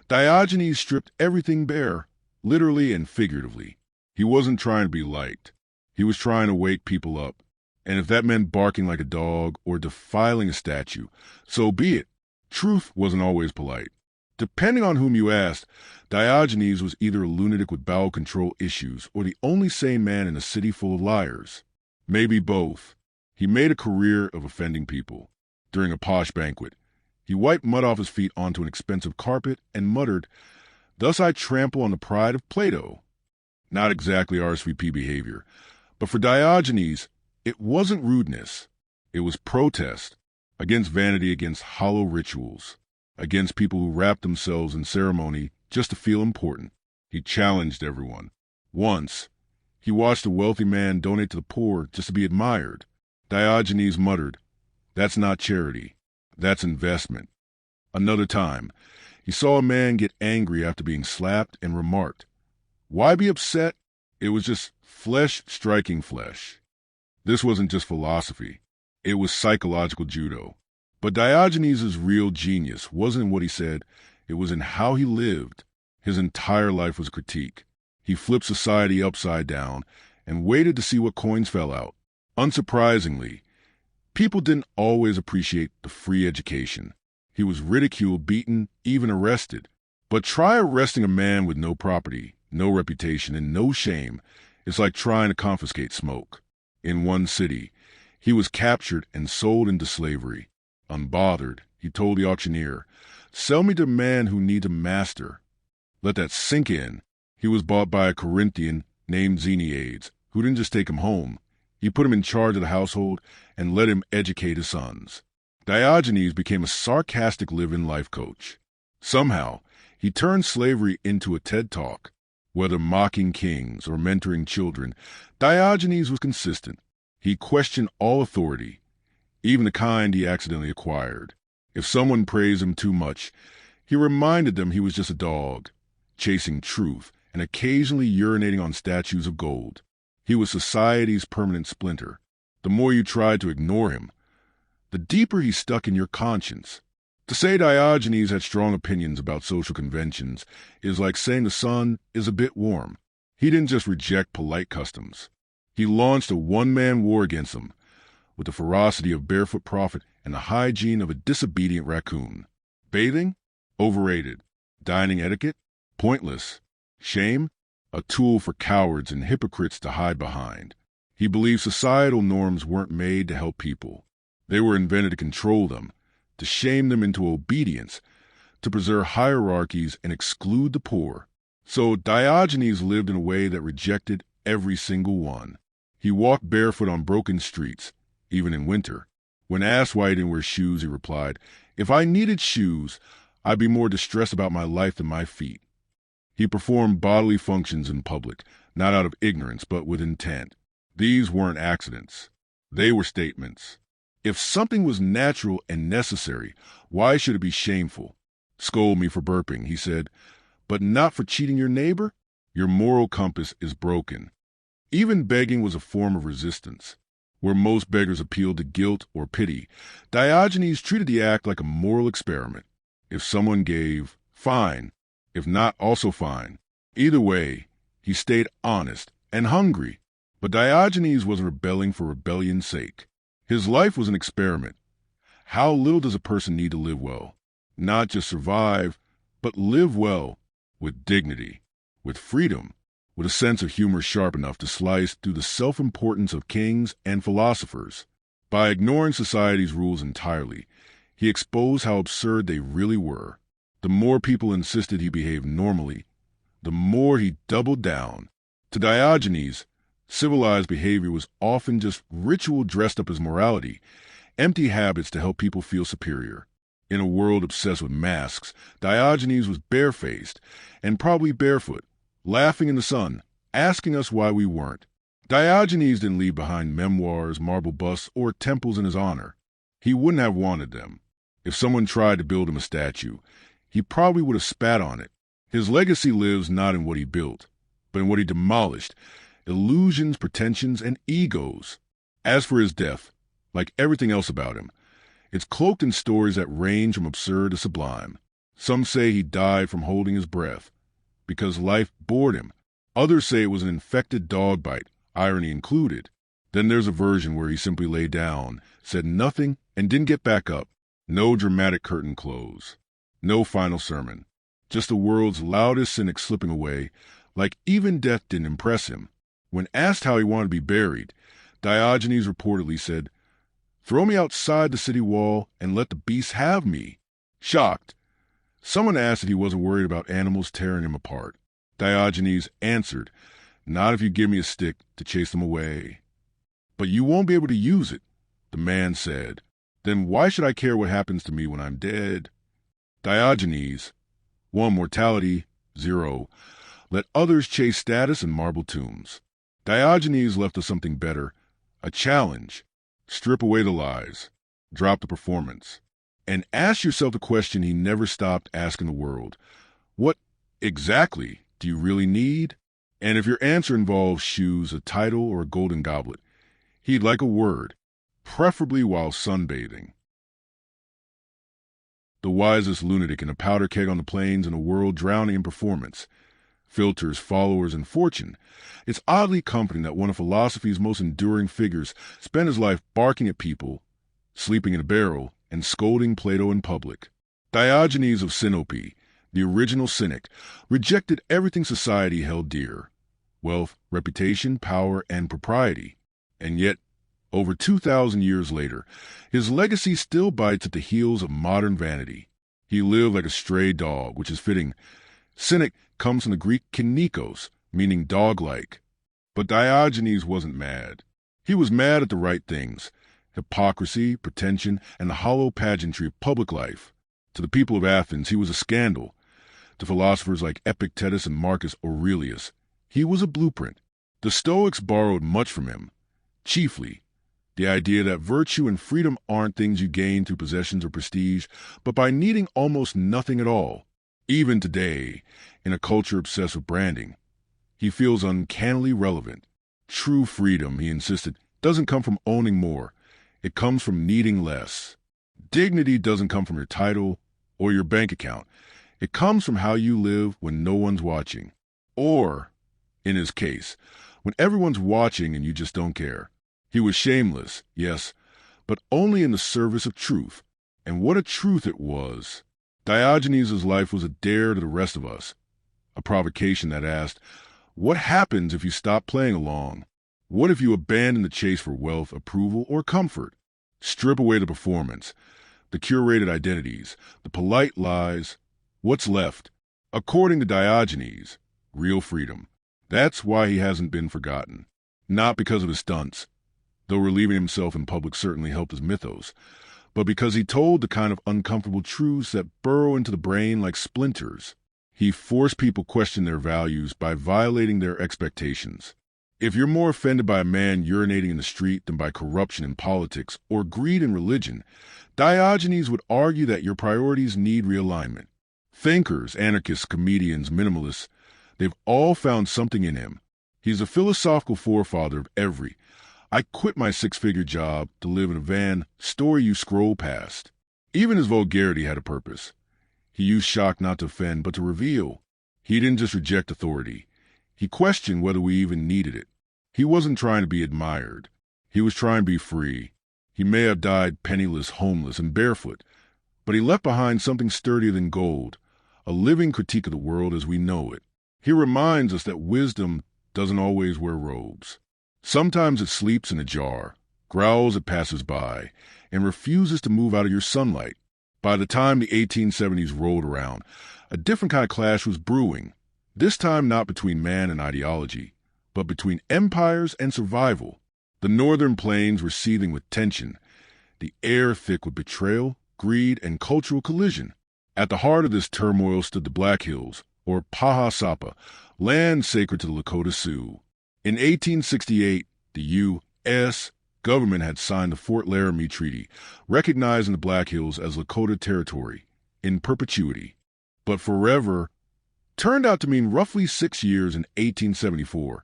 Diogenes stripped everything bare, literally and figuratively. He wasn't trying to be liked. He was trying to wake people up. And if that meant barking like a dog or defiling a statue, so be it. Truth wasn't always polite. Depending on whom you asked, Diogenes was either a lunatic with bowel control issues or the only sane man in a city full of liars. Maybe both. He made a career of offending people. During a posh banquet, he wiped mud off his feet onto an expensive carpet and muttered, "Thus I trample on the pride of Plato." Not exactly RSVP behavior, but for Diogenes, it wasn't rudeness. It was protest against vanity, against hollow rituals, against people who wrapped themselves in ceremony just to feel important. He challenged everyone. Once, he watched a wealthy man donate to the poor just to be admired. Diogenes muttered, "That's not charity. That's investment." Another time, he saw a man get angry after being slapped and remarked, "Why be upset? It was just flesh striking flesh." This wasn't just philosophy. It was psychological judo. But Diogenes' real genius wasn't in what he said. It was in how he lived. His entire life was a critique. He flipped society upside down and waited to see what coins fell out. Unsurprisingly, people didn't always appreciate the free education. He was ridiculed, beaten, even arrested. But try arresting a man with no property, no reputation, and no shame. It's like trying to confiscate smoke. In one city, he was captured and sold into slavery. Unbothered, he told the auctioneer, "Sell me to a man who needs a master." Let that sink in. He was bought by a Corinthian named Xeniades, who didn't just take him home. He put him in charge of the household and let him educate his sons. Diogenes became a sarcastic live-in life coach. Somehow, he turned slavery into a TED Talk. Whether mocking kings or mentoring children, Diogenes was consistent. He questioned all authority, even the kind he accidentally acquired. If someone praised him too much, he reminded them he was just a dog, chasing truth and occasionally urinating on statues of gold. He was society's permanent splinter. The more you tried to ignore him, the deeper he stuck in your conscience. To say Diogenes had strong opinions about social conventions is like saying the sun is a bit warm. He didn't just reject polite customs. He launched a one-man war against them, with the ferocity of barefoot prophet and the hygiene of a disobedient raccoon. Bathing? Overrated. Dining etiquette? Pointless. Shame? A tool for cowards and hypocrites to hide behind. He believed societal norms weren't made to help people. They were invented to control them, to shame them into obedience, to preserve hierarchies and exclude the poor. So Diogenes lived in a way that rejected every single one. He walked barefoot on broken streets, even in winter. When asked why he didn't wear shoes, he replied, "If I needed shoes, I'd be more distressed about my life than my feet." He performed bodily functions in public, not out of ignorance, but with intent. These weren't accidents. They were statements. If something was natural and necessary, why should it be shameful? "Scold me for burping," he said, "but not for cheating your neighbor? Your moral compass is broken." Even begging was a form of resistance. Where most beggars appealed to guilt or pity, Diogenes treated the act like a moral experiment. If someone gave, fine. If not, also fine. Either way, he stayed honest and hungry. But Diogenes wasn't rebelling for rebellion's sake. His life was an experiment. How little does a person need to live well? Not just survive, but live well, with dignity, with freedom, with a sense of humor sharp enough to slice through the self-importance of kings and philosophers. By ignoring society's rules entirely, he exposed how absurd they really were. The more people insisted he behave normally, the more he doubled down. To Diogenes, civilized behavior was often just ritual dressed up as morality, empty habits to help people feel superior. In a world obsessed with masks, Diogenes was barefaced and probably barefoot, laughing in the sun, asking us why we weren't. Diogenes didn't leave behind memoirs, marble busts, or temples in his honor. He wouldn't have wanted them. If someone tried to build him a statue, he probably would have spat on it. His legacy lives not in what he built, but in what he demolished: illusions, pretensions, and egos. As for his death, like everything else about him, it's cloaked in stories that range from absurd to sublime. Some say he died from holding his breath, because life bored him. Others say it was an infected dog bite, irony included. Then there's a version where he simply lay down, said nothing, and didn't get back up. No dramatic curtain close. No final sermon. Just the world's loudest cynic slipping away, like even death didn't impress him. When asked how he wanted to be buried, Diogenes reportedly said, "Throw me outside the city wall and let the beasts have me." Shocked, someone asked if he wasn't worried about animals tearing him apart. Diogenes answered, "Not if you give me a stick to chase them away." "But you won't be able to use it," the man said. "Then why should I care what happens to me when I'm dead?" Diogenes, 1. Mortality, 0. Let others chase status and marble tombs. Diogenes left us something better, a challenge. Strip away the lies, drop the performance, and ask yourself the question he never stopped asking the world. What exactly do you really need? And if your answer involves shoes, a title, or a golden goblet, he'd like a word, preferably while sunbathing. The wisest lunatic in a powder keg on the plains in a world drowning in performance, filters, followers, and fortune. It's oddly comforting that one of philosophy's most enduring figures spent his life barking at people, sleeping in a barrel, and scolding Plato in public. Diogenes of Sinope, the original cynic, rejected everything society held dear: wealth, reputation, power, and propriety. And yet, over 2,000 years later, his legacy still bites at the heels of modern vanity. He lived like a stray dog, which is fitting. Cynic comes from the Greek kinikos, meaning dog-like. But Diogenes wasn't mad. He was mad at the right things: hypocrisy, pretension, and the hollow pageantry of public life. To the people of Athens, he was a scandal. To philosophers like Epictetus and Marcus Aurelius, he was a blueprint. The Stoics borrowed much from him, chiefly the idea that virtue and freedom aren't things you gain through possessions or prestige, but by needing almost nothing at all. Even today, in a culture obsessed with branding, he feels uncannily relevant. True freedom, he insisted, doesn't come from owning more. It comes from needing less. Dignity doesn't come from your title or your bank account. It comes from how you live when no one's watching. Or, in his case, when everyone's watching and you just don't care. He was shameless, yes, but only in the service of truth. And what a truth it was. Diogenes' life was a dare to the rest of us, a provocation that asked, what happens if you stop playing along? What if you abandon the chase for wealth, approval, or comfort? Strip away the performance, the curated identities, the polite lies. What's left? According to Diogenes, real freedom. That's why he hasn't been forgotten. Not because of his stunts, though relieving himself in public certainly helped his mythos, but because he told the kind of uncomfortable truths that burrow into the brain like splinters. He forced people to question their values by violating their expectations. If you're more offended by a man urinating in the street than by corruption in politics or greed in religion, Diogenes would argue that your priorities need realignment. Thinkers, anarchists, comedians, minimalists, they've all found something in him. He's a philosophical forefather of every "I quit my six-figure job to live in a van" story you scroll past. Even his vulgarity had a purpose. He used shock not to offend, but to reveal. He didn't just reject authority. He questioned whether we even needed it. He wasn't trying to be admired. He was trying to be free. He may have died penniless, homeless, and barefoot, but he left behind something sturdier than gold, a living critique of the world as we know it. He reminds us that wisdom doesn't always wear robes. Sometimes it sleeps in a jar, growls at passers-by, and refuses to move out of your sunlight. By the time the 1870s rolled around, a different kind of clash was brewing, this time not between man and ideology, but between empires and survival. The northern plains were seething with tension, the air thick with betrayal, greed, and cultural collision. At the heart of this turmoil stood the Black Hills, or Paha Sapa, land sacred to the Lakota Sioux. In 1868, the U.S. government had signed the Fort Laramie Treaty, recognizing the Black Hills as Lakota territory in perpetuity. But forever turned out to mean roughly 6 years. In 1874.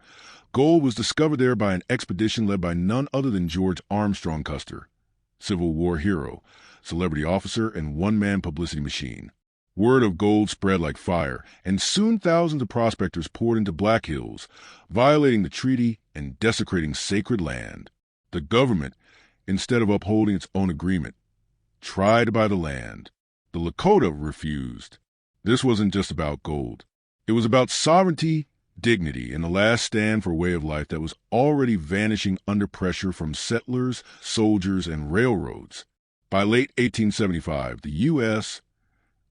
Gold was discovered there by an expedition led by none other than George Armstrong Custer, Civil War hero, celebrity officer, and one-man publicity machine. Word of gold spread like fire, and soon thousands of prospectors poured into Black Hills, violating the treaty and desecrating sacred land. The government, instead of upholding its own agreement, tried to buy the land. The Lakota refused. This wasn't just about gold. It was about sovereignty, dignity, and the last stand for a way of life that was already vanishing under pressure from settlers, soldiers, and railroads. By late 1875, the U.S.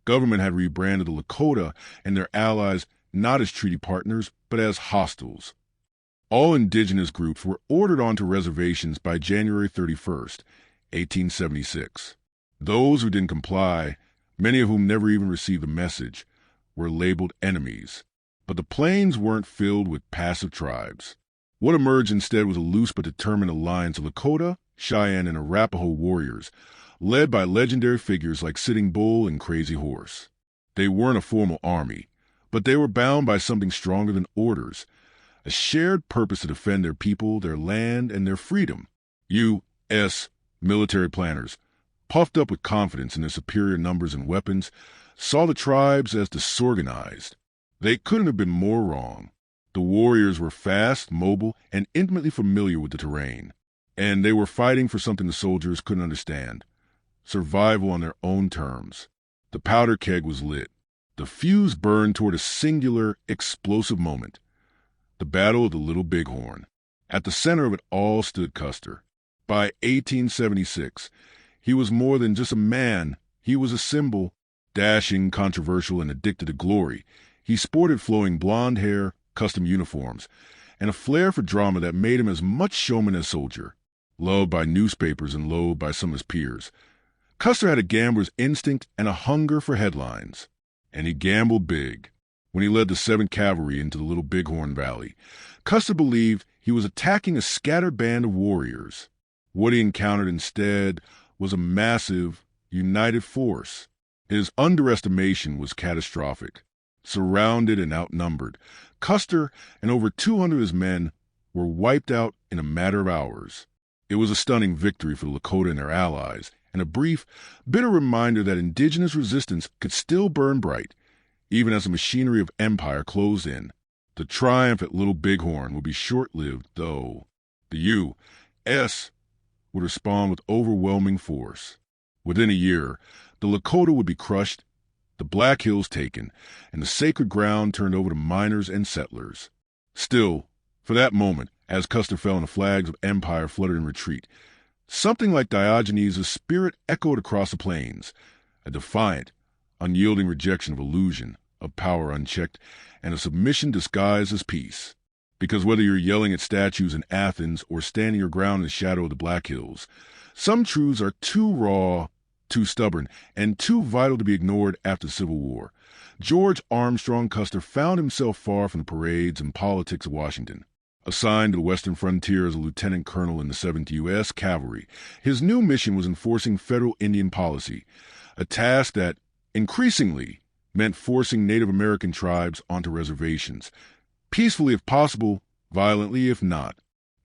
government had rebranded the Lakota and their allies not as treaty partners, but as hostiles. All indigenous groups were ordered onto reservations by January 31st, 1876. Those who didn't comply, many of whom never even received the message, were labeled enemies. But the plains weren't filled with passive tribes. What emerged instead was a loose but determined alliance of Lakota, Cheyenne, and Arapaho warriors, led by legendary figures like Sitting Bull and Crazy Horse. They weren't a formal army, but they were bound by something stronger than orders, a shared purpose to defend their people, their land, and their freedom. U.S. military planners, puffed up with confidence in their superior numbers and weapons, saw the tribes as disorganized. They couldn't have been more wrong. The warriors were fast, mobile, and intimately familiar with the terrain. And they were fighting for something the soldiers couldn't understand: survival on their own terms. The powder keg was lit. The fuse burned toward a singular, explosive moment: the Battle of the Little Bighorn. At the center of it all stood Custer. By 1876, he was more than just a man. He was a symbol. Dashing, controversial, and addicted to glory, he sported flowing blonde hair, custom uniforms, and a flair for drama that made him as much showman as soldier. Loved by newspapers and loathed by some of his peers, Custer had a gambler's instinct and a hunger for headlines. And he gambled big. When he led the 7th Cavalry into the Little Bighorn Valley, Custer believed he was attacking a scattered band of warriors. What he encountered instead was a massive, united force. His underestimation was catastrophic. Surrounded and outnumbered, Custer and over 200 of his men were wiped out in a matter of hours. It was a stunning victory for the Lakota and their allies, and a brief, bitter reminder that indigenous resistance could still burn bright, even as the machinery of empire closed in. The triumph at Little Bighorn would be short-lived, though. The U.S. would respond with overwhelming force. Within a year, the Lakota would be crushed, the Black Hills taken, and the sacred ground turned over to miners and settlers. Still, for that moment, as Custer fell and the flags of empire fluttered in retreat, something like Diogenes' spirit echoed across the plains, a defiant, unyielding rejection of illusion, of power unchecked, and a submission disguised as peace. Because whether you're yelling at statues in Athens or standing your ground in the shadow of the Black Hills, some truths are too raw, too stubborn, and too vital to be ignored after the Civil War. George Armstrong Custer found himself far from the parades and politics of Washington. Assigned to the western frontier as a lieutenant colonel in the 7th U.S. Cavalry, his new mission was enforcing federal Indian policy, a task that, increasingly, meant forcing Native American tribes onto reservations, peacefully if possible, violently if not.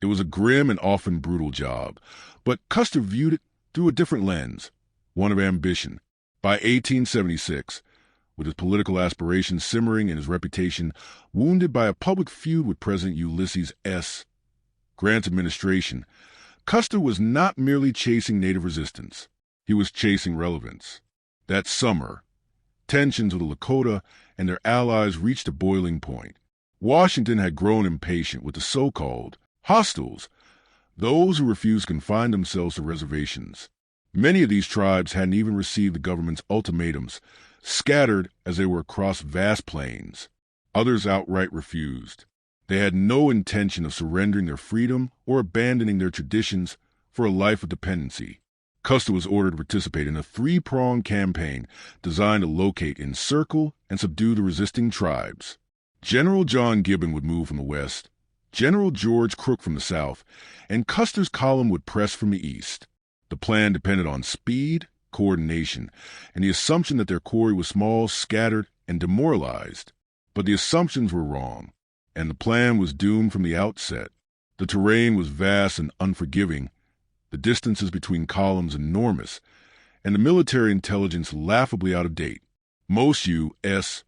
It was a grim and often brutal job, but Custer viewed it through a different lens, one of ambition. By 1876, with his political aspirations simmering and his reputation wounded by a public feud with President Ulysses S. Grant's administration, Custer was not merely chasing native resistance. He was chasing relevance. That summer, tensions with the Lakota and their allies reached a boiling point. Washington had grown impatient with the so-called hostiles, those who refused to confine themselves to reservations. Many of these tribes hadn't even received the government's ultimatums, scattered as they were across vast plains. Others outright refused. They had no intention of surrendering their freedom or abandoning their traditions for a life of dependency. Custer was ordered to participate in a 3-pronged campaign designed to locate, encircle, and subdue the resisting tribes. General John Gibbon would move from the west, General George Crook from the south, and Custer's column would press from the east. The plan depended on speed, coordination, and the assumption that their quarry was small, scattered, and demoralized. But the assumptions were wrong, and the plan was doomed from the outset. The terrain was vast and unforgiving, the distances between columns enormous, and the military intelligence laughably out of date. Most U.S.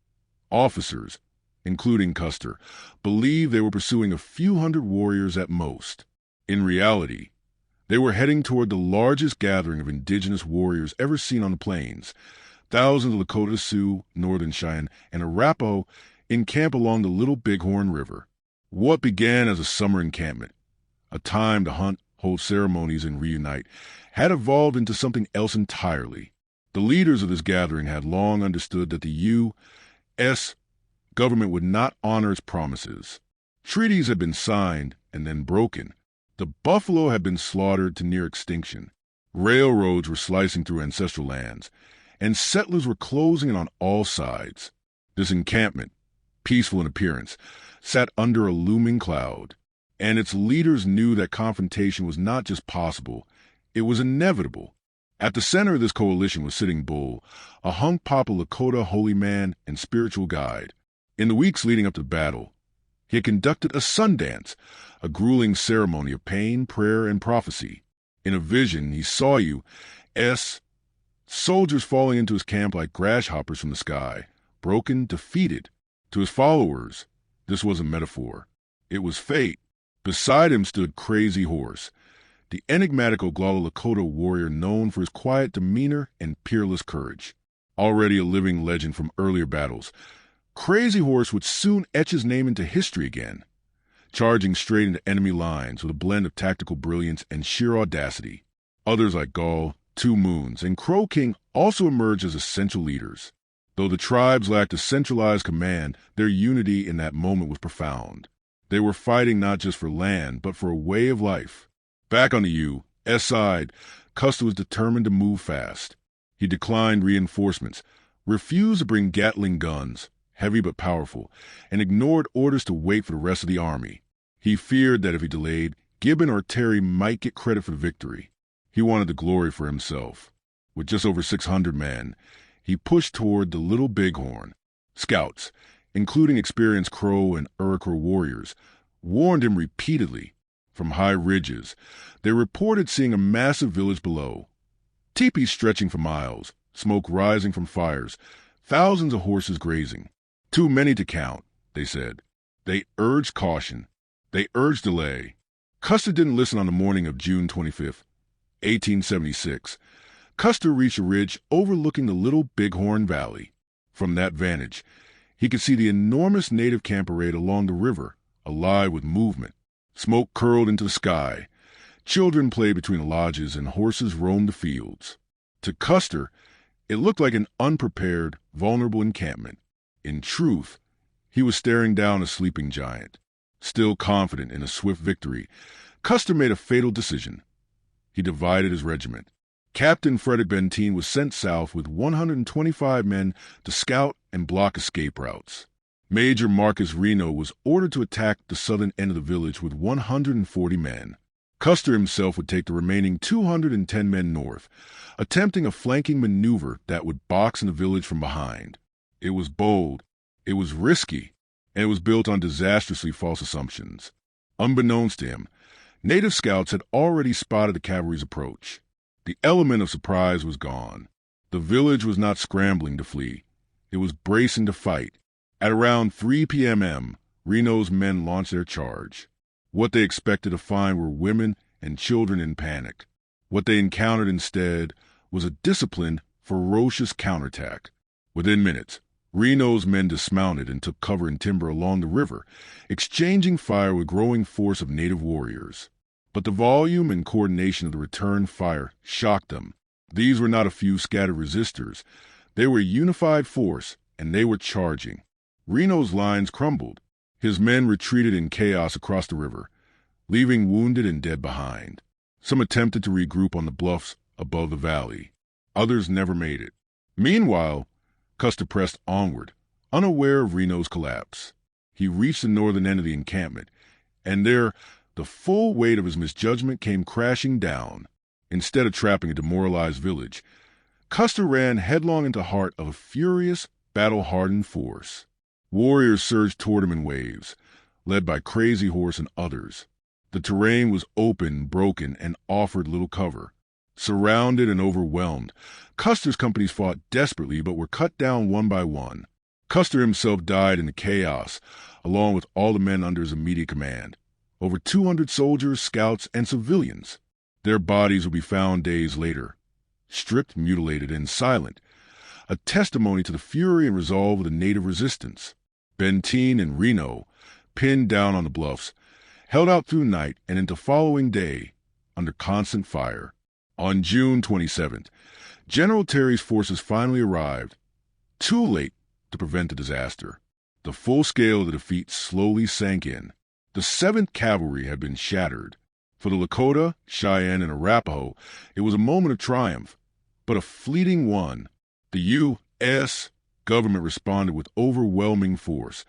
officers, including Custer, believed they were pursuing a few hundred warriors at most. In reality, They were heading toward the largest gathering of indigenous warriors ever seen on the plains. Thousands of Lakota Sioux, Northern Cheyenne, and Arapaho encamp along the Little Bighorn River. What began as a summer encampment, a time to hunt, hold ceremonies, and reunite, had evolved into something else entirely. The leaders of this gathering had long understood that the U.S. government would not honor its promises. Treaties had been signed and then broken. The buffalo had been slaughtered to near extinction. Railroads were slicing through ancestral lands, and settlers were closing in on all sides. This encampment, peaceful in appearance, sat under a looming cloud, and its leaders knew that confrontation was not just possible, it was inevitable. At the center of this coalition was Sitting Bull, a Hunkpapa Lakota holy man and spiritual guide. In the weeks leading up to the battle, he had conducted a sun dance, a grueling ceremony of pain, prayer, and prophecy. In a vision, he saw U.S. soldiers falling into his camp like grasshoppers from the sky, broken, defeated. To his followers, this was a metaphor. It was fate. Beside him stood Crazy Horse, the enigmatic Oglala Lakota warrior known for his quiet demeanor and peerless courage. Already a living legend from earlier battles, Crazy Horse would soon etch his name into history again, charging straight into enemy lines with a blend of tactical brilliance and sheer audacity. Others like Gall, Two Moons, and Crow King also emerged as essential leaders. Though the tribes lacked a centralized command, their unity in that moment was profound. They were fighting not just for land, but for a way of life. Back on the U.S. side, Custer was determined to move fast. He declined reinforcements, refused to bring Gatling guns, heavy but powerful, and ignored orders to wait for the rest of the army. He feared that if he delayed, Gibbon or Terry might get credit for the victory. He wanted the glory for himself. With just over 600 men, he pushed toward the Little Bighorn. Scouts, including experienced Crow and Iroquois warriors, warned him repeatedly. From high ridges, they reported seeing a massive village below. Teepees stretching for miles, smoke rising from fires, thousands of horses grazing. Too many to count, they said. They urged caution. They urged delay. Custer didn't listen on the morning of June 25th, 1876. Custer reached a ridge overlooking the Little Bighorn Valley. From that vantage, he could see the enormous native camp arrayed along the river, alive with movement. Smoke curled into the sky. Children played between the lodges and horses roamed the fields. To Custer, it looked like an unprepared, vulnerable encampment. In truth, he was staring down a sleeping giant. Still confident in a swift victory, Custer made a fatal decision. He divided his regiment. Captain Frederick Benteen was sent south with 125 men to scout and block escape routes. Major Marcus Reno was ordered to attack the southern end of the village with 140 men. Custer himself would take the remaining 210 men north, attempting a flanking maneuver that would box in the village from behind. It was bold, it was risky, and it was built on disastrously false assumptions. Unbeknownst to him, native scouts had already spotted the cavalry's approach. The element of surprise was gone. The village was not scrambling to flee. It was bracing to fight. At around 3 p.m., Reno's men launched their charge. What they expected to find were women and children in panic. What they encountered instead was a disciplined, ferocious counterattack. Within minutes, Reno's men dismounted and took cover in timber along the river, exchanging fire with a growing force of native warriors. But the volume and coordination of the return fire shocked them. These were not a few scattered resistors. They were a unified force, and they were charging. Reno's lines crumbled. His men retreated in chaos across the river, leaving wounded and dead behind. Some attempted to regroup on the bluffs above the valley. Others never made it. Meanwhile, Custer pressed onward, unaware of Reno's collapse. He reached the northern end of the encampment, and there, the full weight of his misjudgment came crashing down. Instead of trapping a demoralized village, Custer ran headlong into the heart of a furious, battle-hardened force. Warriors surged toward him in waves, led by Crazy Horse and others. The terrain was open, broken, and offered little cover. Surrounded and overwhelmed, Custer's companies fought desperately but were cut down one by one. Custer himself died in the chaos, along with all the men under his immediate command. Over 200 soldiers, scouts, and civilians. Their bodies would be found days later, stripped, mutilated, and silent, a testimony to the fury and resolve of the native resistance. Benteen and Reno, pinned down on the bluffs, held out through night and into following day under constant fire. On June 27th, General Terry's forces finally arrived, too late to prevent the disaster. The full scale of the defeat slowly sank in. The 7th Cavalry had been shattered. For the Lakota, Cheyenne, and Arapaho, it was a moment of triumph, but a fleeting one. The U.S. government responded with overwhelming force,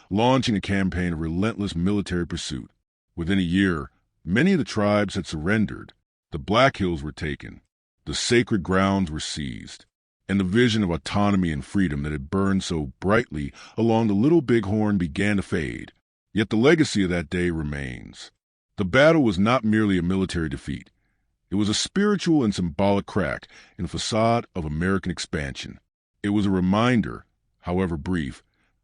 launching a campaign of relentless military pursuit. Within a year, many of the tribes had surrendered. The Black Hills were taken, the sacred grounds were seized, and the vision of autonomy and freedom that had burned so brightly along the Little Bighorn began to fade. Yet the legacy of that day remains. The battle was not merely a military defeat. It was a spiritual and symbolic crack in the facade of American expansion. It was a reminder, however brief,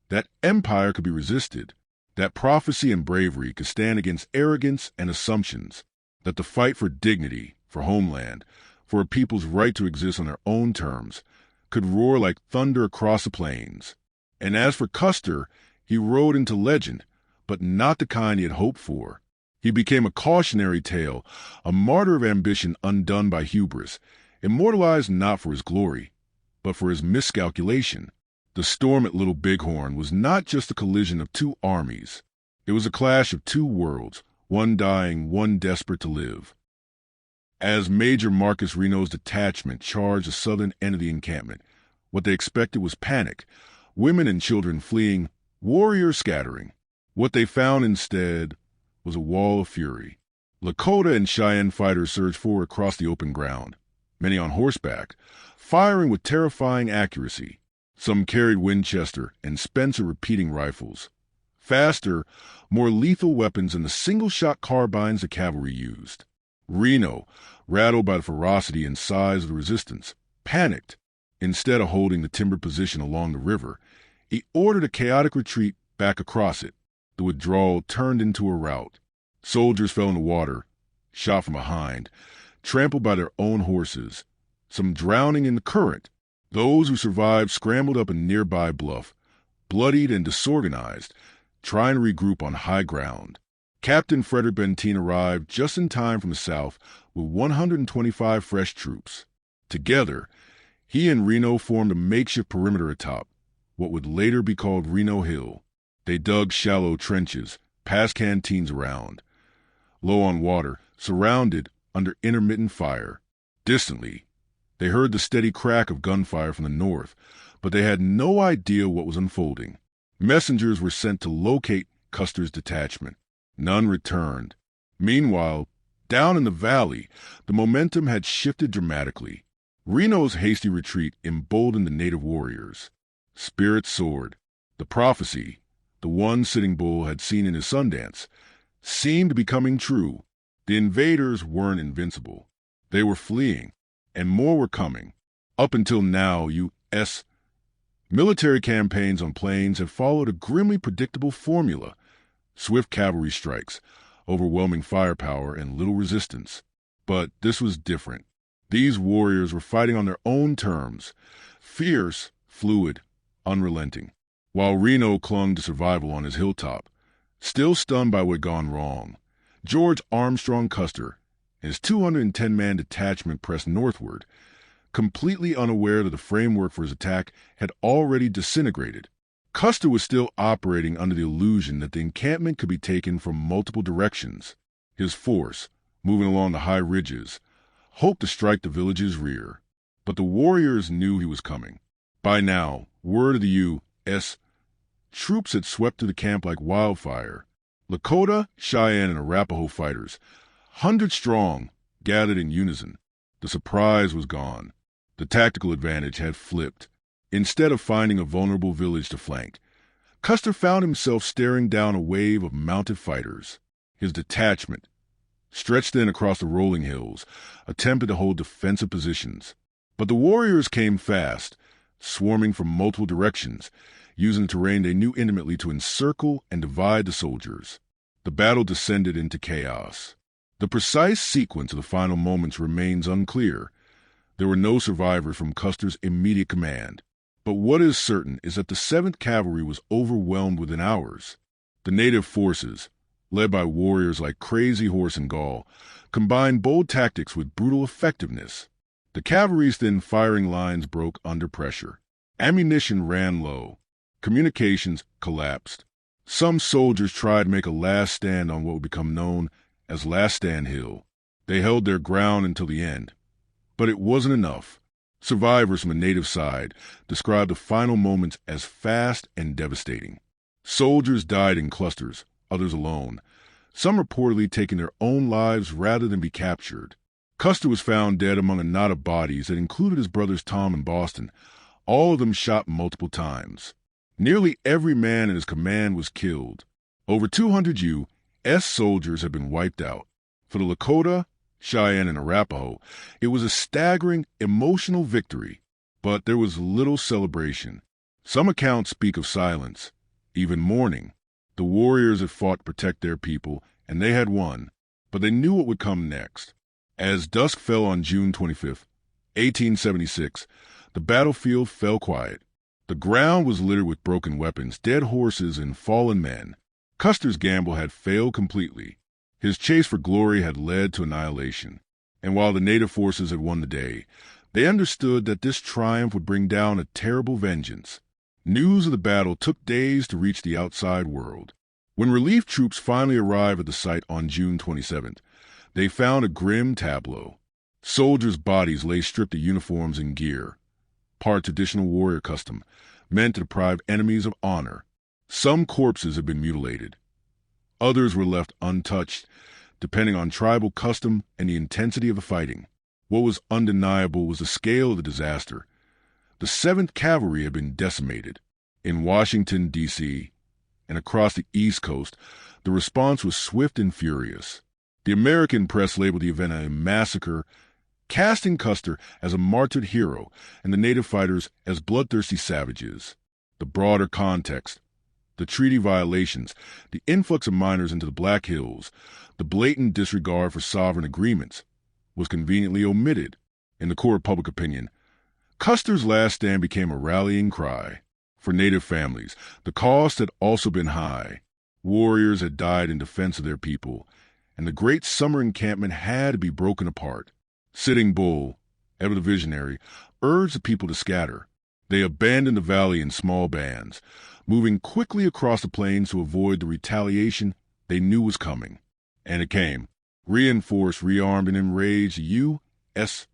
that empire could be resisted, that prophecy and bravery could stand against arrogance and assumptions, that the fight for dignity, for homeland, for a people's right to exist on their own terms, could roar like thunder across the plains. And as for Custer, he rode into legend, but not the kind he had hoped for. He became a cautionary tale, a martyr of ambition undone by hubris, immortalized not for his glory, but for his miscalculation. The storm at Little Bighorn was not just a collision of two armies. It was a clash of two worlds, one dying, one desperate to live. As Major Marcus Reno's detachment charged the southern end of the encampment, what they expected was panic, women and children fleeing, warriors scattering. What they found instead was a wall of fury. Lakota and Cheyenne fighters surged forward across the open ground, many on horseback, firing with terrifying accuracy. Some carried Winchester and Spencer repeating rifles, faster, more lethal weapons than the single-shot carbines the cavalry used. Reno, rattled by the ferocity and size of the resistance, panicked. Instead of holding the timbered position along the river, he ordered a chaotic retreat back across it. The withdrawal turned into a rout. Soldiers fell in the water, shot from behind, trampled by their own horses, some drowning in the current. Those who survived scrambled up a nearby bluff, bloodied and disorganized, trying to regroup on high ground. Captain Frederick Benteen arrived just in time from the south with 125 fresh troops. Together, he and Reno formed a makeshift perimeter atop what would later be called Reno Hill. They dug shallow trenches, passed canteens around, low on water, surrounded under intermittent fire. Distantly, they heard the steady crack of gunfire from the north, but they had no idea what was unfolding. Messengers were sent to locate Custer's detachment. None returned. Meanwhile, down in the valley, the momentum had shifted dramatically. Reno's hasty retreat emboldened the native warriors. Spirits soared. The prophecy, the one Sitting Bull had seen in his Sundance, seemed to be coming true. The invaders weren't invincible. They were fleeing, and more were coming. Up until now, U.S. military campaigns on plains had followed a grimly predictable formula: swift cavalry strikes, overwhelming firepower, and little resistance. But this was different. These warriors were fighting on their own terms, fierce, fluid, unrelenting. While Reno clung to survival on his hilltop, still stunned by what had gone wrong, George Armstrong Custer and his 210-man detachment pressed northward, completely unaware that the framework for his attack had already disintegrated. Custer was still operating under the illusion that the encampment could be taken from multiple directions. His force, moving along the high ridges, hoped to strike the village's rear. But the warriors knew he was coming. By now, word of the U.S. troops had swept through the camp like wildfire. Lakota, Cheyenne, and Arapaho fighters, 100 strong, gathered in unison. The surprise was gone. The tactical advantage had flipped. Instead of finding a vulnerable village to flank, Custer found himself staring down a wave of mounted fighters. His detachment, stretched thin across the rolling hills, attempted to hold defensive positions. But the warriors came fast, swarming from multiple directions, using the terrain they knew intimately to encircle and divide the soldiers. The battle descended into chaos. The precise sequence of the final moments remains unclear. There were no survivors from Custer's immediate command. But what is certain is that the 7th Cavalry was overwhelmed within hours. The native forces, led by warriors like Crazy Horse and Gaul, combined bold tactics with brutal effectiveness. The cavalry's thin firing lines broke under pressure. Ammunition ran low. Communications collapsed. Some soldiers tried to make a last stand on what would become known as Last Stand Hill. They held their ground until the end. But it wasn't enough. Survivors from the native side described the final moments as fast and devastating. Soldiers died in clusters, others alone, some reportedly taking their own lives rather than be captured. Custer was found dead among a knot of bodies that included his brothers Tom and Boston, all of them shot multiple times. Nearly every man in his command was killed. Over 200 U.S. soldiers had been wiped out. For the Lakota, Cheyenne, and Arapaho, it was a staggering, emotional victory, but there was little celebration. Some accounts speak of silence, even mourning. The warriors had fought to protect their people, and they had won, but they knew what would come next. As dusk fell on June 25, 1876, the battlefield fell quiet. The ground was littered with broken weapons, dead horses, and fallen men. Custer's gamble had failed completely. His chase for glory had led to annihilation. And while the native forces had won the day, they understood that this triumph would bring down a terrible vengeance. News of the battle took days to reach the outside world. When relief troops finally arrived at the site on June 27th, they found a grim tableau. Soldiers' bodies lay stripped of uniforms and gear, part traditional warrior custom, meant to deprive enemies of honor. Some corpses had been mutilated. Others were left untouched, depending on tribal custom and the intensity of the fighting. What was undeniable was the scale of the disaster. The 7th Cavalry had been decimated. In Washington, D.C., and across the East Coast, the response was swift and furious. The American press labeled the event a massacre, casting Custer as a martyred hero and the native fighters as bloodthirsty savages. The broader context, the treaty violations, the influx of miners into the Black Hills, the blatant disregard for sovereign agreements, was conveniently omitted. In the court of public opinion, Custer's last stand became a rallying cry. For native families, the cost had also been high. Warriors had died in defense of their people, and the great summer encampment had to be broken apart. Sitting Bull, ever the visionary, urged the people to scatter. They abandoned the valley in small bands, moving quickly across the plains to avoid the retaliation they knew was coming. And it came. Reinforced, rearmed, and enraged, the U.S.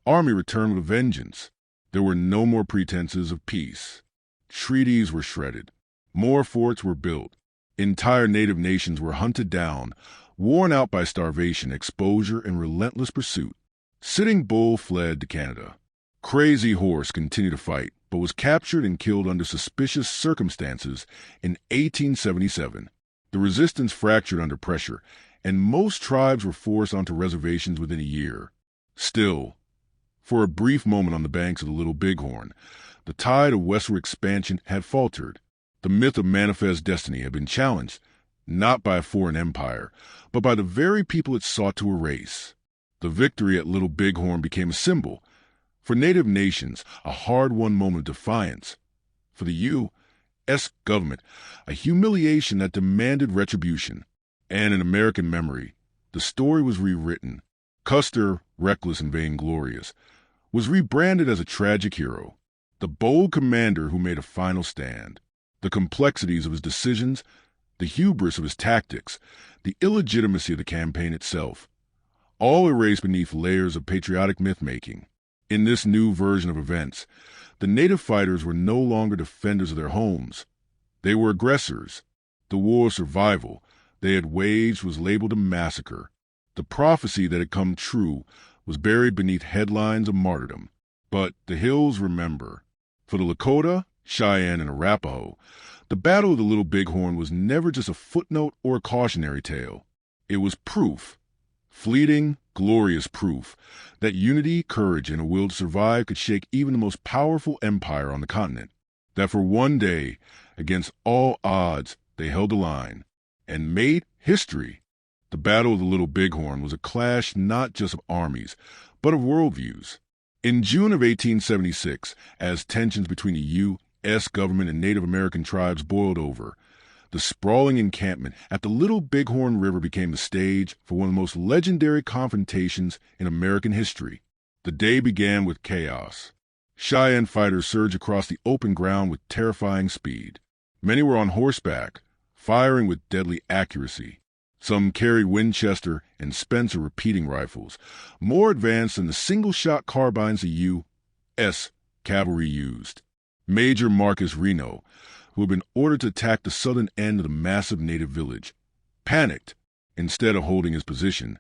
Army returned with a vengeance. There were no more pretenses of peace. Treaties were shredded. More forts were built. Entire native nations were hunted down, worn out by starvation, exposure, and relentless pursuit. Sitting Bull fled to Canada. Crazy Horse continued to fight, but was captured and killed under suspicious circumstances in 1877. The resistance fractured under pressure, and most tribes were forced onto reservations within a year. Still, for a brief moment on the banks of the Little Bighorn, the tide of westward expansion had faltered. The myth of manifest destiny had been challenged, not by a foreign empire, but by the very people it sought to erase. The victory at Little Bighorn became a symbol. For native nations, a hard-won moment of defiance. For the U.S. government, a humiliation that demanded retribution. And in American memory, the story was rewritten. Custer, reckless and vainglorious, was rebranded as a tragic hero, the bold commander who made a final stand. The complexities of his decisions, the hubris of his tactics, the illegitimacy of the campaign itself, all erased beneath layers of patriotic myth-making. In this new version of events, the native fighters were no longer defenders of their homes. They were aggressors. The war of survival they had waged was labeled a massacre. The prophecy that had come true was buried beneath headlines of martyrdom. But the hills remember. For the Lakota, Cheyenne, and Arapaho, the Battle of the Little Bighorn was never just a footnote or a cautionary tale. It was proof, fleeting, glorious proof, that unity, courage, and a will to survive could shake even the most powerful empire on the continent. That for one day, against all odds, they held the line and made history. The Battle of the Little Bighorn was a clash not just of armies, but of worldviews. In June of 1876, as tensions between the U.S. government and Native American tribes boiled over, the sprawling encampment at the Little Bighorn River became the stage for one of the most legendary confrontations in American history. The day began with chaos. Cheyenne fighters surged across the open ground with terrifying speed. Many were on horseback, firing with deadly accuracy. Some carried Winchester and Spencer repeating rifles, more advanced than the single-shot carbines the U.S. cavalry used. Major Marcus Reno, who had been ordered to attack the southern end of the massive native village, panicked. Instead of holding his position,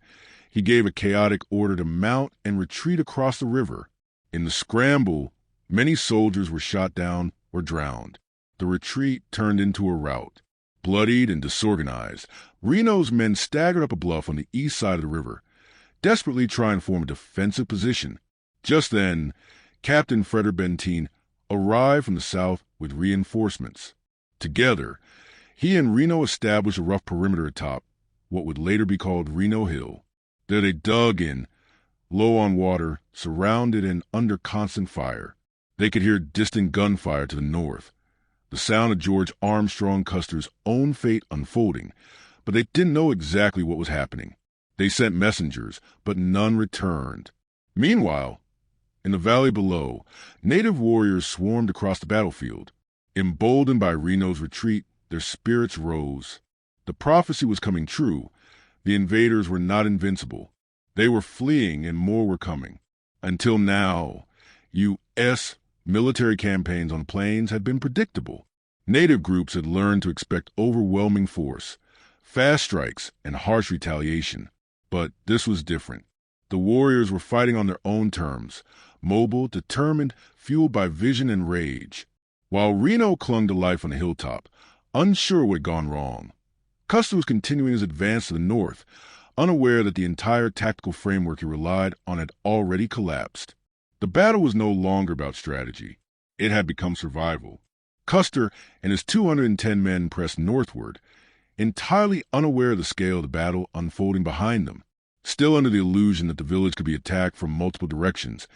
he gave a chaotic order to mount and retreat across the river. In the scramble, many soldiers were shot down or drowned. The retreat turned into a rout. Bloodied and disorganized, Reno's men staggered up a bluff on the east side of the river, desperately trying to form a defensive position. Just then, Captain Frederick Benteen arrived from the south with reinforcements. Together, he and Reno established a rough perimeter atop what would later be called Reno Hill. There they dug in, low on water, surrounded and under constant fire. They could hear distant gunfire to the north, the sound of George Armstrong Custer's own fate unfolding, but they didn't know exactly what was happening. They sent messengers, but none returned. Meanwhile, in the valley below, native warriors swarmed across the battlefield. Emboldened by Reno's retreat, their spirits rose. The prophecy was coming true. The invaders were not invincible. They were fleeing and more were coming. Until now, U.S. military campaigns on plains had been predictable. Native groups had learned to expect overwhelming force, fast strikes, and harsh retaliation. But this was different. The warriors were fighting on their own terms, mobile, determined, fueled by vision and rage. While Reno clung to life on the hilltop, unsure what had gone wrong, Custer was continuing his advance to the north, unaware that the entire tactical framework he relied on had already collapsed. The battle was no longer about strategy. It had become survival. Custer and his 210 men pressed northward, entirely unaware of the scale of the battle unfolding behind them. Still under the illusion that the village could be attacked from multiple directions,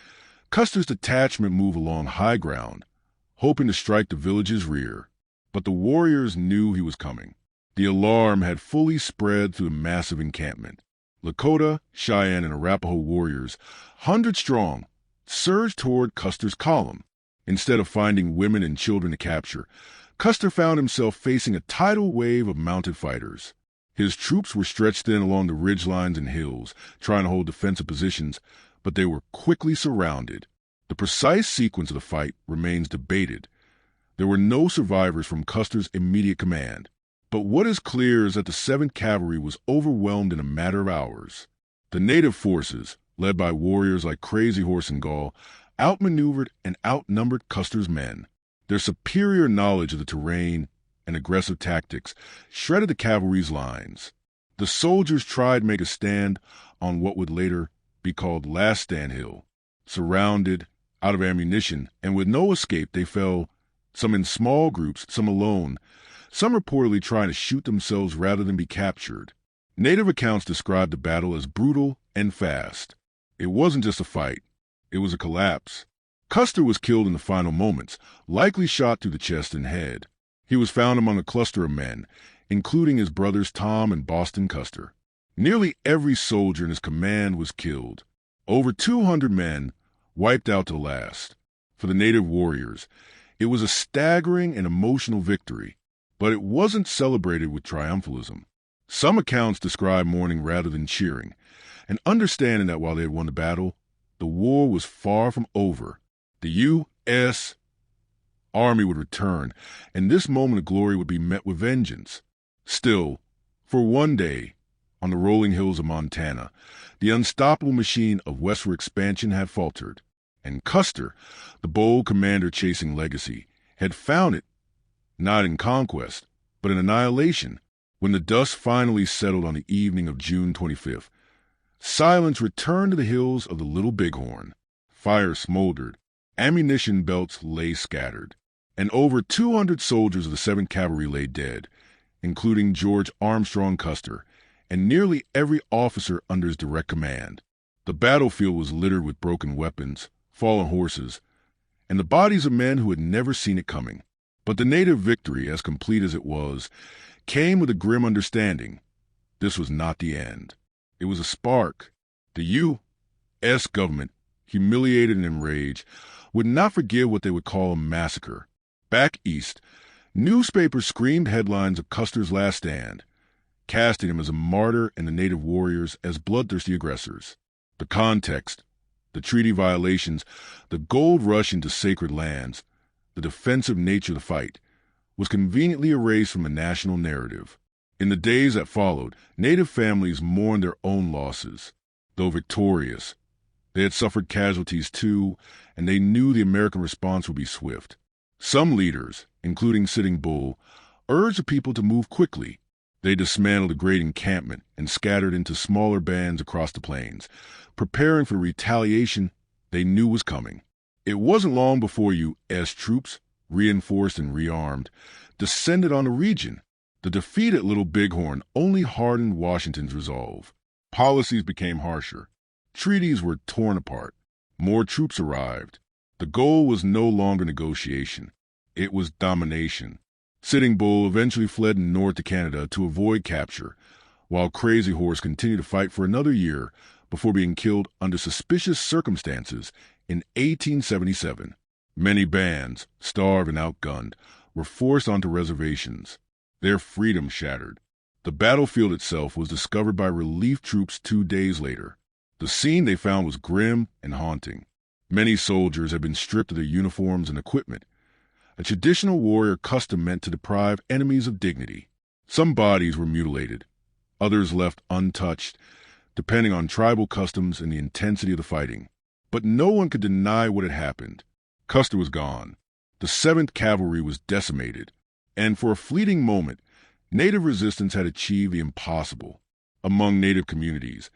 Custer's detachment moved along high ground, hoping to strike the village's rear. But the warriors knew he was coming. The alarm had fully spread through the massive encampment. Lakota, Cheyenne, and Arapaho warriors, 100 strong, surged toward Custer's column. Instead of finding women and children to capture, Custer found himself facing a tidal wave of mounted fighters. His troops were stretched thin along the ridgelines and hills, trying to hold defensive positions, but they were quickly surrounded. The precise sequence of the fight remains debated. There were no survivors from Custer's immediate command. But what is clear is that the 7th Cavalry was overwhelmed in a matter of hours. The native forces, led by warriors like Crazy Horse and Gall, outmaneuvered and outnumbered Custer's men. Their superior knowledge of the terrain and aggressive tactics shredded the cavalry's lines. The soldiers tried to make a stand on what would later be called Last Stand Hill. Surrounded, out of ammunition, and with no escape, they fell, some in small groups, some alone, some reportedly trying to shoot themselves rather than be captured. Native accounts described the battle as brutal and fast. It wasn't just a fight. It was a collapse. Custer was killed in the final moments, likely shot through the chest and head. He was found among a cluster of men, including his brothers Tom and Boston Custer. Nearly every soldier in his command was killed. Over 200 men wiped out to the last. For the native warriors, it was a staggering and emotional victory. But it wasn't celebrated with triumphalism. Some accounts describe mourning rather than cheering, and understanding that while they had won the battle, the war was far from over. The U.S. Army would return, and this moment of glory would be met with vengeance. Still, for one day, on the rolling hills of Montana, the unstoppable machine of westward expansion had faltered, and Custer, the bold commander chasing legacy, had found it not in conquest, but in annihilation. When the dust finally settled on the evening of June 25th, silence returned to the hills of the Little Bighorn. Fire smoldered, ammunition belts lay scattered, and over 200 soldiers of the 7th Cavalry lay dead, including George Armstrong Custer and nearly every officer under his direct command. The battlefield was littered with broken weapons, fallen horses, and the bodies of men who had never seen it coming. But the native victory, as complete as it was, came with a grim understanding. This was not the end. It was a spark. The U.S. government, humiliated and enraged, would not forgive what they would call a massacre. Back east, newspapers screamed headlines of Custer's last stand, casting him as a martyr and the native warriors as bloodthirsty aggressors. The context, the treaty violations, the gold rush into sacred lands, the defensive nature of the fight, was conveniently erased from the national narrative. In the days that followed, native families mourned their own losses. Though victorious, they had suffered casualties too, and they knew the American response would be swift. Some leaders, including Sitting Bull, urged the people to move quickly. They dismantled the great encampment and scattered into smaller bands across the plains, preparing for the retaliation they knew was coming. It wasn't long before U.S. troops, reinforced and rearmed, descended on the region. The defeat at Little Bighorn only hardened Washington's resolve. Policies became harsher. Treaties were torn apart. More troops arrived. The goal was no longer negotiation. It was domination. Sitting Bull eventually fled north to Canada to avoid capture, while Crazy Horse continued to fight for another year before being killed under suspicious circumstances in 1877. Many bands, starved and outgunned, were forced onto reservations, their freedom shattered. The battlefield itself was discovered by relief troops 2 days later. The scene they found was grim and haunting. Many soldiers had been stripped of their uniforms and equipment, a traditional warrior custom meant to deprive enemies of dignity. Some bodies were mutilated, others left untouched, depending on tribal customs and the intensity of the fighting. But no one could deny what had happened. Custer was gone. The 7th Cavalry was decimated, and for a fleeting moment, Native resistance had achieved the impossible. Among Native communities,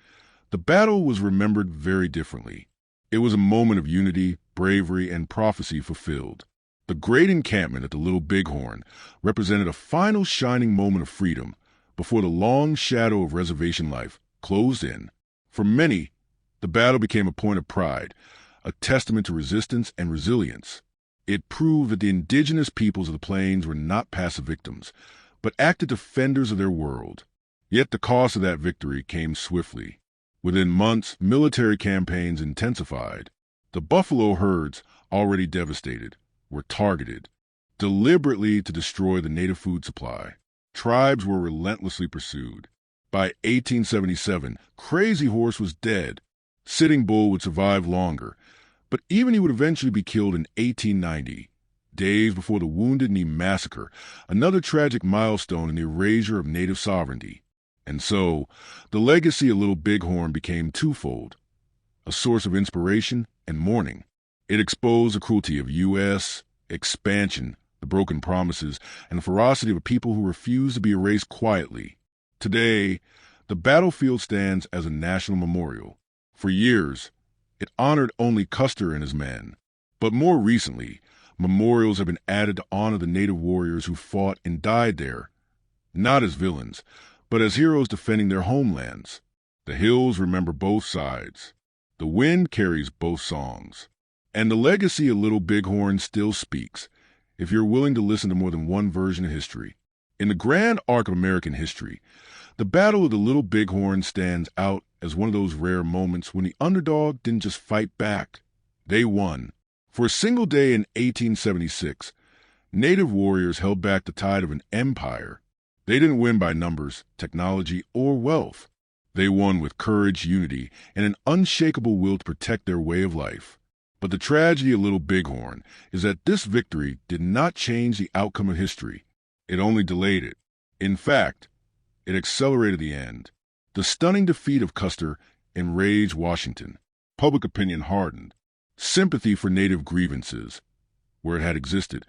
the battle was remembered very differently. It was a moment of unity, bravery, and prophecy fulfilled. The great encampment at the Little Bighorn represented a final shining moment of freedom before the long shadow of reservation life closed in. For many, the battle became a point of pride, a testament to resistance and resilience. It proved that the indigenous peoples of the plains were not passive victims, but active defenders of their world. Yet the cost of that victory came swiftly. Within months, military campaigns intensified. The buffalo herds, already devastated, were targeted, deliberately to destroy the native food supply. Tribes were relentlessly pursued. By 1877, Crazy Horse was dead. Sitting Bull would survive longer, but even he would eventually be killed in 1890, days before the Wounded Knee Massacre, another tragic milestone in the erasure of native sovereignty. And so, the legacy of Little Bighorn became twofold, a source of inspiration and mourning. It exposed the cruelty of U.S. expansion, the broken promises, and the ferocity of a people who refused to be erased quietly. Today, the battlefield stands as a national memorial. For years, it honored only Custer and his men. But more recently, memorials have been added to honor the native warriors who fought and died there, not as villains, but as heroes defending their homelands. The hills remember both sides. The wind carries both songs. And the legacy of Little Bighorn still speaks, if you're willing to listen to more than one version of history. In the grand arc of American history, the Battle of the Little Bighorn stands out as one of those rare moments when the underdog didn't just fight back. They won. For a single day in 1876, native warriors held back the tide of an empire. They didn't win by numbers, technology, or wealth. They won with courage, unity, and an unshakable will to protect their way of life. But the tragedy of Little Bighorn is that this victory did not change the outcome of history. It only delayed it. In fact, it accelerated the end. The stunning defeat of Custer enraged Washington. Public opinion hardened. Sympathy for native grievances, where it had existed,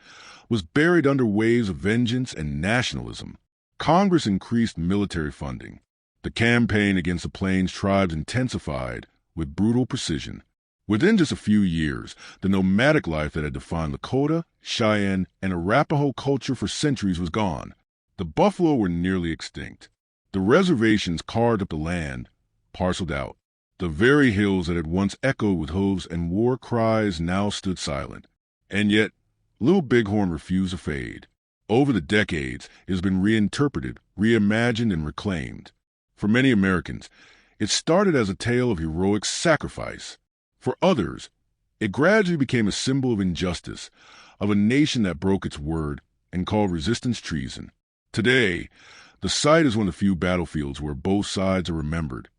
was buried under waves of vengeance and nationalism. Congress increased military funding. The campaign against the Plains tribes intensified with brutal precision. Within just a few years, the nomadic life that had defined Lakota, Cheyenne, and Arapaho culture for centuries was gone. The buffalo were nearly extinct. The The reservations carved up the land, parceled out. The very hills that had once echoed with hooves and war cries now stood silent. And yet, Little Bighorn refused to fade. Over the decades, it has been reinterpreted, reimagined, and reclaimed. For many Americans, it started as a tale of heroic sacrifice. For others, it gradually became a symbol of injustice, of a nation that broke its word and called resistance treason. Today, the site is one of the few battlefields where both sides are remembered,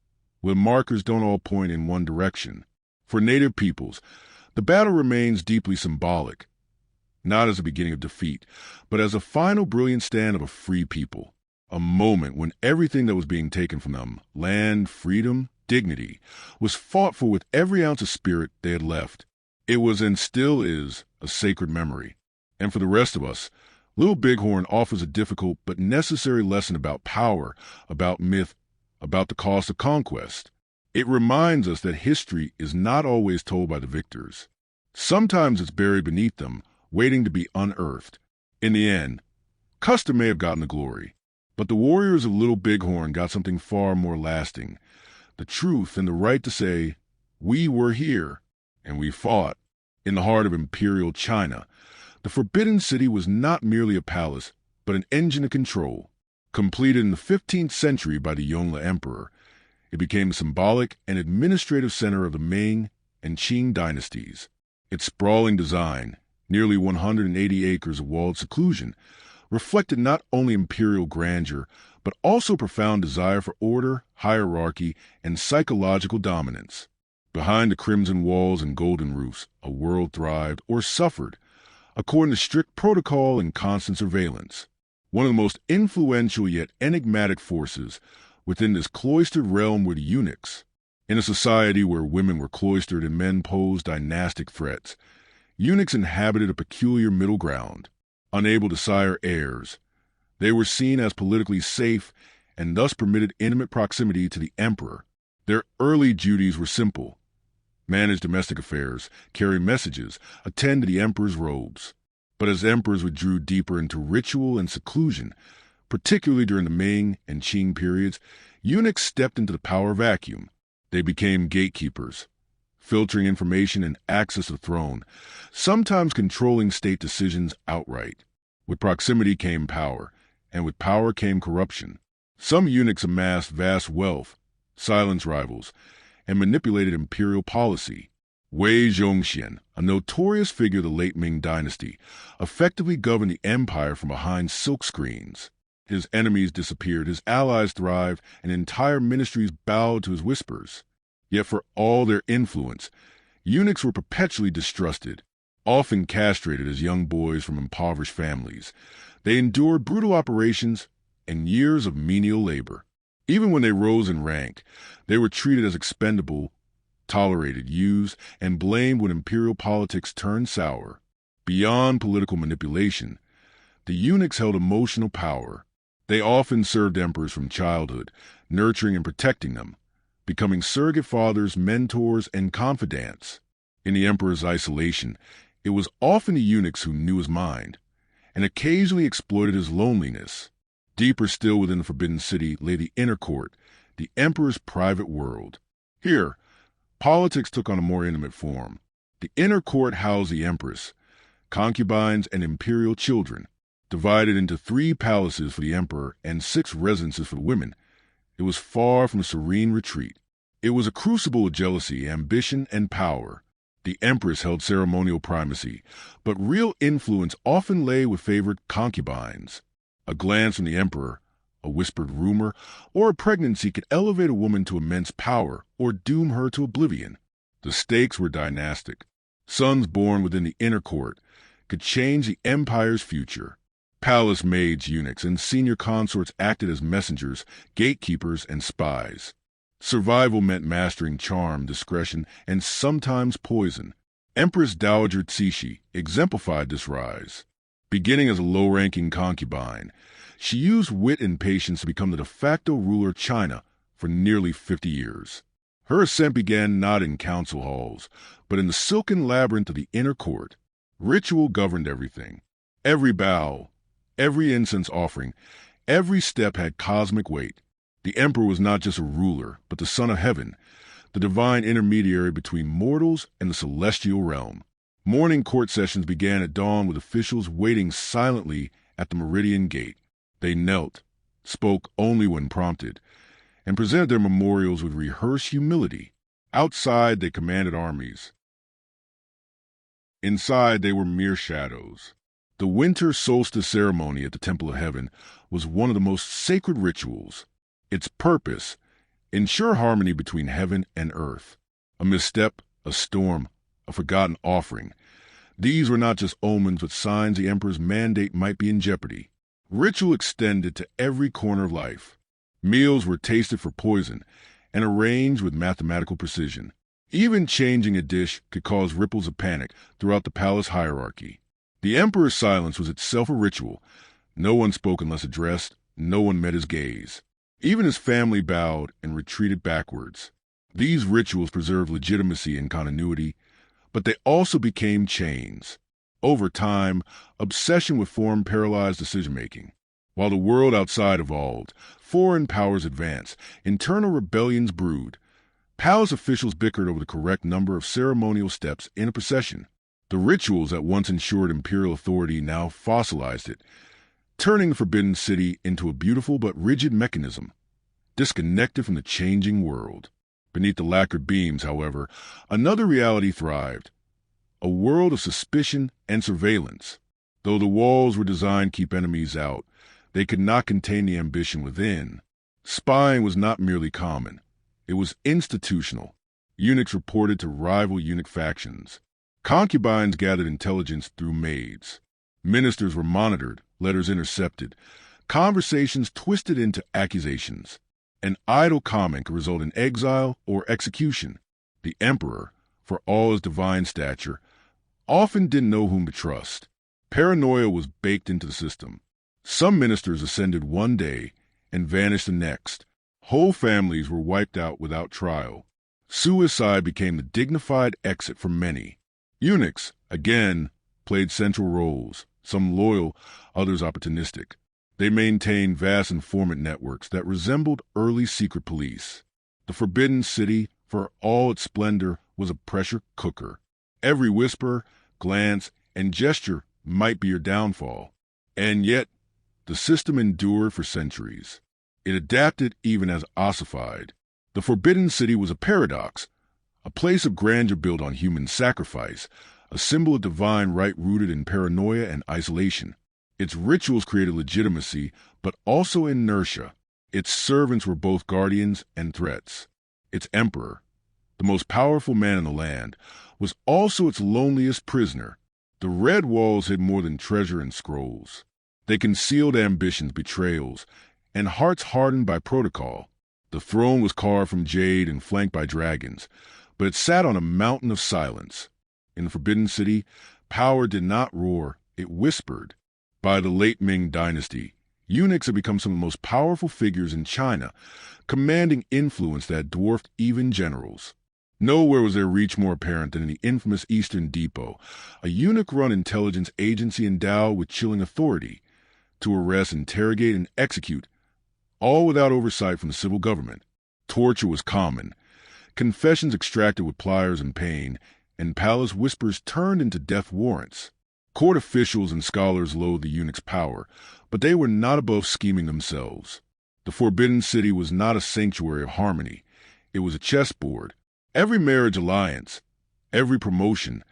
where markers don't all point in one direction. For Native peoples, the battle remains deeply symbolic, not as a beginning of defeat, but as a final brilliant stand of a free people, a moment when everything that was being taken from them, land, freedom, dignity, was fought for with every ounce of spirit they had left. It was and still is a sacred memory. And for the rest of us, Little Bighorn offers a difficult but necessary lesson about power, about myth, about the cost of conquest. It reminds us that history is not always told by the victors. Sometimes it's buried beneath them, waiting to be unearthed. In the end, Custer may have gotten the glory, but the warriors of Little Bighorn got something far more lasting: the truth and the right to say, "We were here, and we fought." In the heart of imperial China, the Forbidden City was not merely a palace, but an engine of control. Completed in the 15th century by the Yongle Emperor, it became a symbolic and administrative center of the Ming and Qing dynasties. Its sprawling design, nearly 180 acres of walled seclusion, reflected not only imperial grandeur, but also profound desire for order, hierarchy, and psychological dominance. Behind the crimson walls and golden roofs, a world thrived or suffered, according to strict protocol and constant surveillance. One of the most influential yet enigmatic forces within this cloistered realm were the eunuchs. In a society where women were cloistered and men posed dynastic threats, eunuchs inhabited a peculiar middle ground. Unable to sire heirs, they were seen as politically safe and thus permitted intimate proximity to the emperor. Their early duties were simple: manage domestic affairs, carry messages, attend to the emperor's robes. But as emperors withdrew deeper into ritual and seclusion, particularly during the Ming and Qing periods, eunuchs stepped into the power vacuum. They became gatekeepers, filtering information and access to the throne, sometimes controlling state decisions outright. With proximity came power, and with power came corruption. Some eunuchs amassed vast wealth, silenced rivals, and manipulated imperial policy. Wei Zhongxian, a notorious figure of the late Ming dynasty, effectively governed the empire from behind silk screens. His enemies disappeared, his allies thrived, and entire ministries bowed to his whispers. Yet for all their influence, eunuchs were perpetually distrusted, often castrated as young boys from impoverished families. They endured brutal operations and years of menial labor. Even when they rose in rank, they were treated as expendable, tolerated, used, and blamed when imperial politics turned sour. Beyond political manipulation, the eunuchs held emotional power. They often served emperors from childhood, nurturing and protecting them, becoming surrogate fathers, mentors, and confidants. In the emperor's isolation, it was often the eunuchs who knew his mind, and occasionally exploited his loneliness. Deeper still within the Forbidden City lay the inner court, the emperor's private world. Here, politics took on a more intimate form. The inner court housed the empress, concubines, and imperial children. Divided into 3 palaces for the emperor and 6 residences for the women, it was far from a serene retreat. It was a crucible of jealousy, ambition, and power. The empress held ceremonial primacy, but real influence often lay with favored concubines. A glance from the emperor, a whispered rumor, or a pregnancy could elevate a woman to immense power or doom her to oblivion. The stakes were dynastic. Sons born within the inner court could change the empire's future. Palace maids, eunuchs, and senior consorts acted as messengers, gatekeepers, and spies. Survival meant mastering charm, discretion, and sometimes poison. Empress Dowager Cixi exemplified this rise. Beginning as a low-ranking concubine, she used wit and patience to become the de facto ruler of China for nearly 50 years. Her ascent began not in council halls, but in the silken labyrinth of the inner court. Ritual governed everything. Every bow, every incense offering, every step had cosmic weight. The emperor was not just a ruler, but the son of heaven, the divine intermediary between mortals and the celestial realm. Morning court sessions began at dawn with officials waiting silently at the Meridian Gate. They knelt, spoke only when prompted, and presented their memorials with rehearsed humility. Outside, they commanded armies. Inside, they were mere shadows. The winter solstice ceremony at the Temple of Heaven was one of the most sacred rituals. Its purpose, ensure harmony between heaven and earth. A misstep, a storm, a forgotten offering. These were not just omens, but signs the emperor's mandate might be in jeopardy. Ritual extended to every corner of life. Meals were tasted for poison and arranged with mathematical precision. Even changing a dish could cause ripples of panic throughout the palace hierarchy. The emperor's silence was itself a ritual. No one spoke unless addressed. No one met his gaze. Even his family bowed and retreated backwards. These rituals preserved legitimacy and continuity, but they also became chains. Over time, obsession with form paralyzed decision-making. While the world outside evolved, foreign powers advanced, internal rebellions brewed. Palace officials bickered over the correct number of ceremonial steps in a procession. The rituals that once ensured imperial authority now fossilized it, turning the Forbidden City into a beautiful but rigid mechanism, disconnected from the changing world. Beneath the lacquered beams, however, another reality thrived, a world of suspicion and surveillance. Though the walls were designed to keep enemies out, they could not contain the ambition within. Spying was not merely common. It was institutional. Eunuchs reported to rival eunuch factions. Concubines gathered intelligence through maids. Ministers were monitored, letters intercepted, conversations twisted into accusations. An idle comment could result in exile or execution. The emperor, for all his divine stature, often didn't know whom to trust. Paranoia was baked into the system. Some ministers ascended one day and vanished the next. Whole families were wiped out without trial. Suicide became the dignified exit for many. Eunuchs, again, played central roles, some loyal, others opportunistic. They maintained vast informant networks that resembled early secret police. The Forbidden City, for all its splendor, was a pressure cooker. Every whisper, glance, and gesture might be your downfall. And yet, the system endured for centuries. It adapted even as ossified. The Forbidden City was a paradox, a place of grandeur built on human sacrifice, a symbol of divine right rooted in paranoia and isolation. Its rituals created legitimacy, but also inertia. Its servants were both guardians and threats. Its emperor, the most powerful man in the land, was also its loneliest prisoner. The red walls hid more than treasure and scrolls. They concealed ambitions, betrayals, and hearts hardened by protocol. The throne was carved from jade and flanked by dragons, but it sat on a mountain of silence. In the Forbidden City, power did not roar, it whispered. By the late Ming dynasty, eunuchs had become some of the most powerful figures in China, commanding influence that dwarfed even generals. Nowhere was their reach more apparent than in the infamous Eastern Depot, a eunuch-run intelligence agency endowed with chilling authority to arrest, interrogate, and execute, all without oversight from the civil government. Torture was common, confessions extracted with pliers and pain, and palace whispers turned into death warrants. Court officials and scholars loathed the eunuch's power, but they were not above scheming themselves. The Forbidden City was not a sanctuary of harmony. It was a chessboard. Every marriage alliance, every promotion,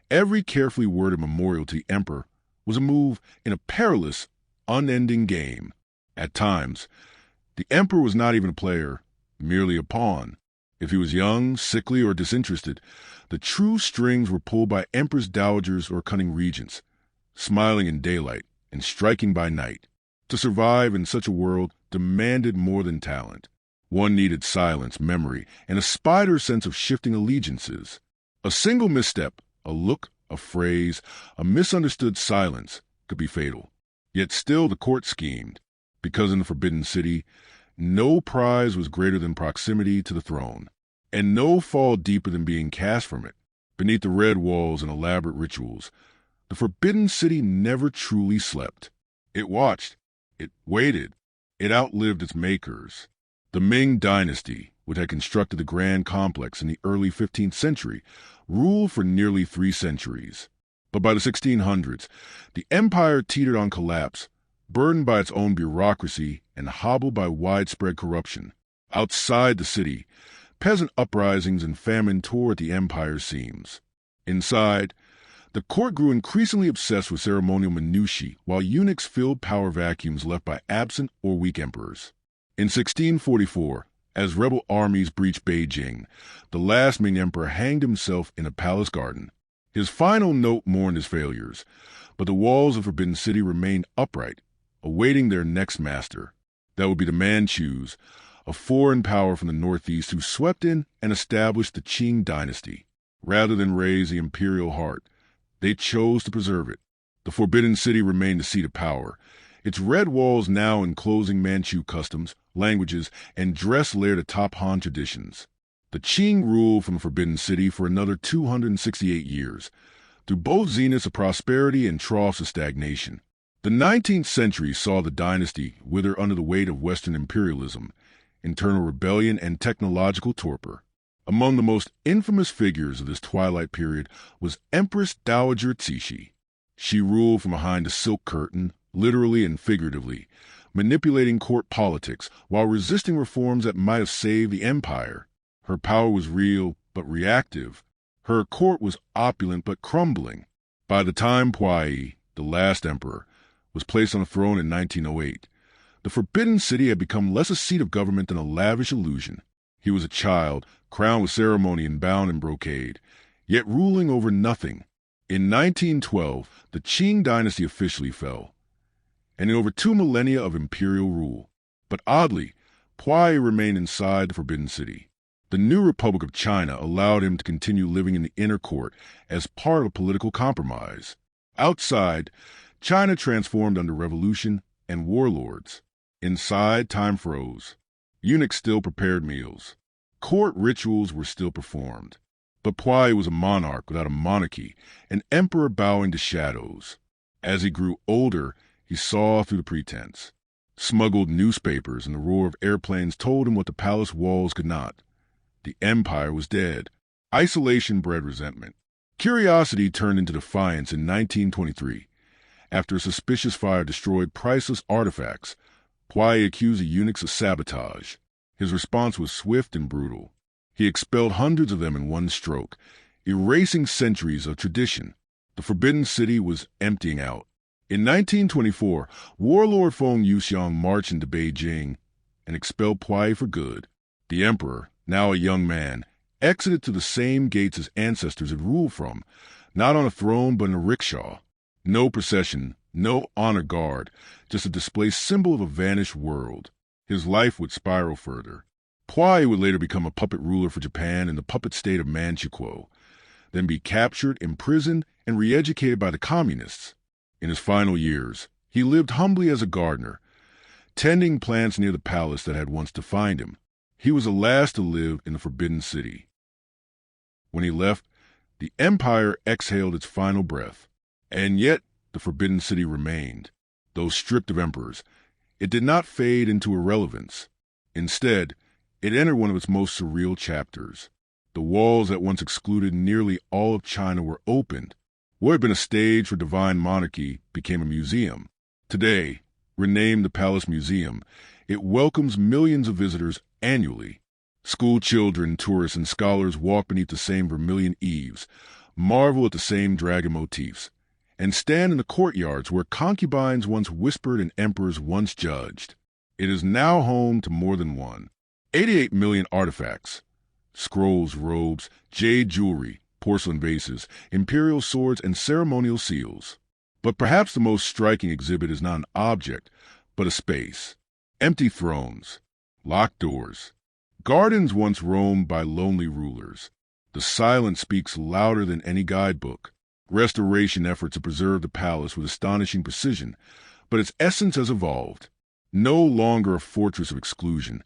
every carefully worded memorial to the emperor was a move in a perilous, unending game. At times, the emperor was not even a player, merely a pawn. If he was young, sickly, or disinterested, the true strings were pulled by empress dowagers or cunning regents, smiling in daylight and striking by night. To survive in such a world demanded more than talent. One needed silence, memory, and a spider's sense of shifting allegiances. A single misstep, a look, a phrase, a misunderstood silence could be fatal. Yet still the court schemed, because in the Forbidden City, no prize was greater than proximity to the throne, and no fall deeper than being cast from it. Beneath the red walls and elaborate rituals, the Forbidden City never truly slept. It watched, it waited, it outlived its makers. The Ming dynasty, which had constructed the grand complex in the early 15th century, ruled for nearly 3 centuries. But by the 1600s, the empire teetered on collapse, burdened by its own bureaucracy and hobbled by widespread corruption. Outside the city, peasant uprisings and famine tore at the empire's seams. Inside, the court grew increasingly obsessed with ceremonial minutiae, while eunuchs filled power vacuums left by absent or weak emperors. In 1644, as rebel armies breached Beijing, the last Ming emperor hanged himself in a palace garden. His final note mourned his failures, but the walls of Forbidden City remained upright, awaiting their next master. That would be the Manchus, a foreign power from the northeast who swept in and established the Qing dynasty. Rather than raise the imperial heart, they chose to preserve it. The Forbidden City remained the seat of power, its red walls now enclosing Manchu customs, languages, and dress layered atop Han traditions. The Qing ruled from the Forbidden City for another 268 years, through both zeniths of prosperity and troughs of stagnation. The 19th century saw the dynasty wither under the weight of Western imperialism, internal rebellion, and technological torpor. Among the most infamous figures of this twilight period was Empress Dowager Cixi. She ruled from behind a silk curtain, literally and figuratively, manipulating court politics while resisting reforms that might have saved the empire. Her power was real but reactive. Her court was opulent but crumbling. By the time Puyi, the last emperor, was placed on the throne in 1908, the Forbidden City had become less a seat of government than a lavish illusion. He was a child, crowned with ceremony and bound in brocade, yet ruling over nothing. In 1912, the Qing dynasty officially fell, and in over 2 millennia of imperial rule. But oddly, Puyi remained inside the Forbidden City. The new Republic of China allowed him to continue living in the inner court as part of a political compromise. Outside, China transformed under revolution and warlords. Inside, time froze. Eunuchs still prepared meals. Court rituals were still performed. But Puyi was a monarch without a monarchy, an emperor bowing to shadows. As he grew older, he saw through the pretense. Smuggled newspapers and the roar of airplanes told him what the palace walls could not. The empire was dead. Isolation bred resentment. Curiosity turned into defiance in 1923. After a suspicious fire destroyed priceless artifacts, Puyi accused the eunuchs of sabotage. His response was swift and brutal. He expelled hundreds of them in one stroke, erasing centuries of tradition. The Forbidden City was emptying out. In 1924, warlord Feng Yuxiang marched into Beijing and expelled Puyi for good. The emperor, now a young man, exited through the same gates his ancestors had ruled from, not on a throne but in a rickshaw. No procession, no honor guard, just a displaced symbol of a vanished world. His life would spiral further. Puyi would later become a puppet ruler for Japan in the puppet state of Manchukuo, then be captured, imprisoned, and re-educated by the communists. In his final years, he lived humbly as a gardener, tending plants near the palace that had once defined him. He was the last to live in the Forbidden City. When he left, the empire exhaled its final breath. And yet, the Forbidden City remained. Though stripped of emperors, it did not fade into irrelevance. Instead, it entered one of its most surreal chapters. The walls that once excluded nearly all of China were opened. What had been a stage for divine monarchy became a museum. Today, renamed the Palace Museum, it welcomes millions of visitors annually. School children, tourists, and scholars walk beneath the same vermilion eaves, marvel at the same dragon motifs, and stand in the courtyards where concubines once whispered and emperors once judged. It is now home to more than 88 million artifacts. Scrolls, robes, jade jewelry, porcelain vases, imperial swords, and ceremonial seals. But perhaps the most striking exhibit is not an object, but a space. Empty thrones, locked doors, gardens once roamed by lonely rulers. The silence speaks louder than any guidebook. Restoration efforts to preserve the palace with astonishing precision, but its essence has evolved. No longer a fortress of exclusion,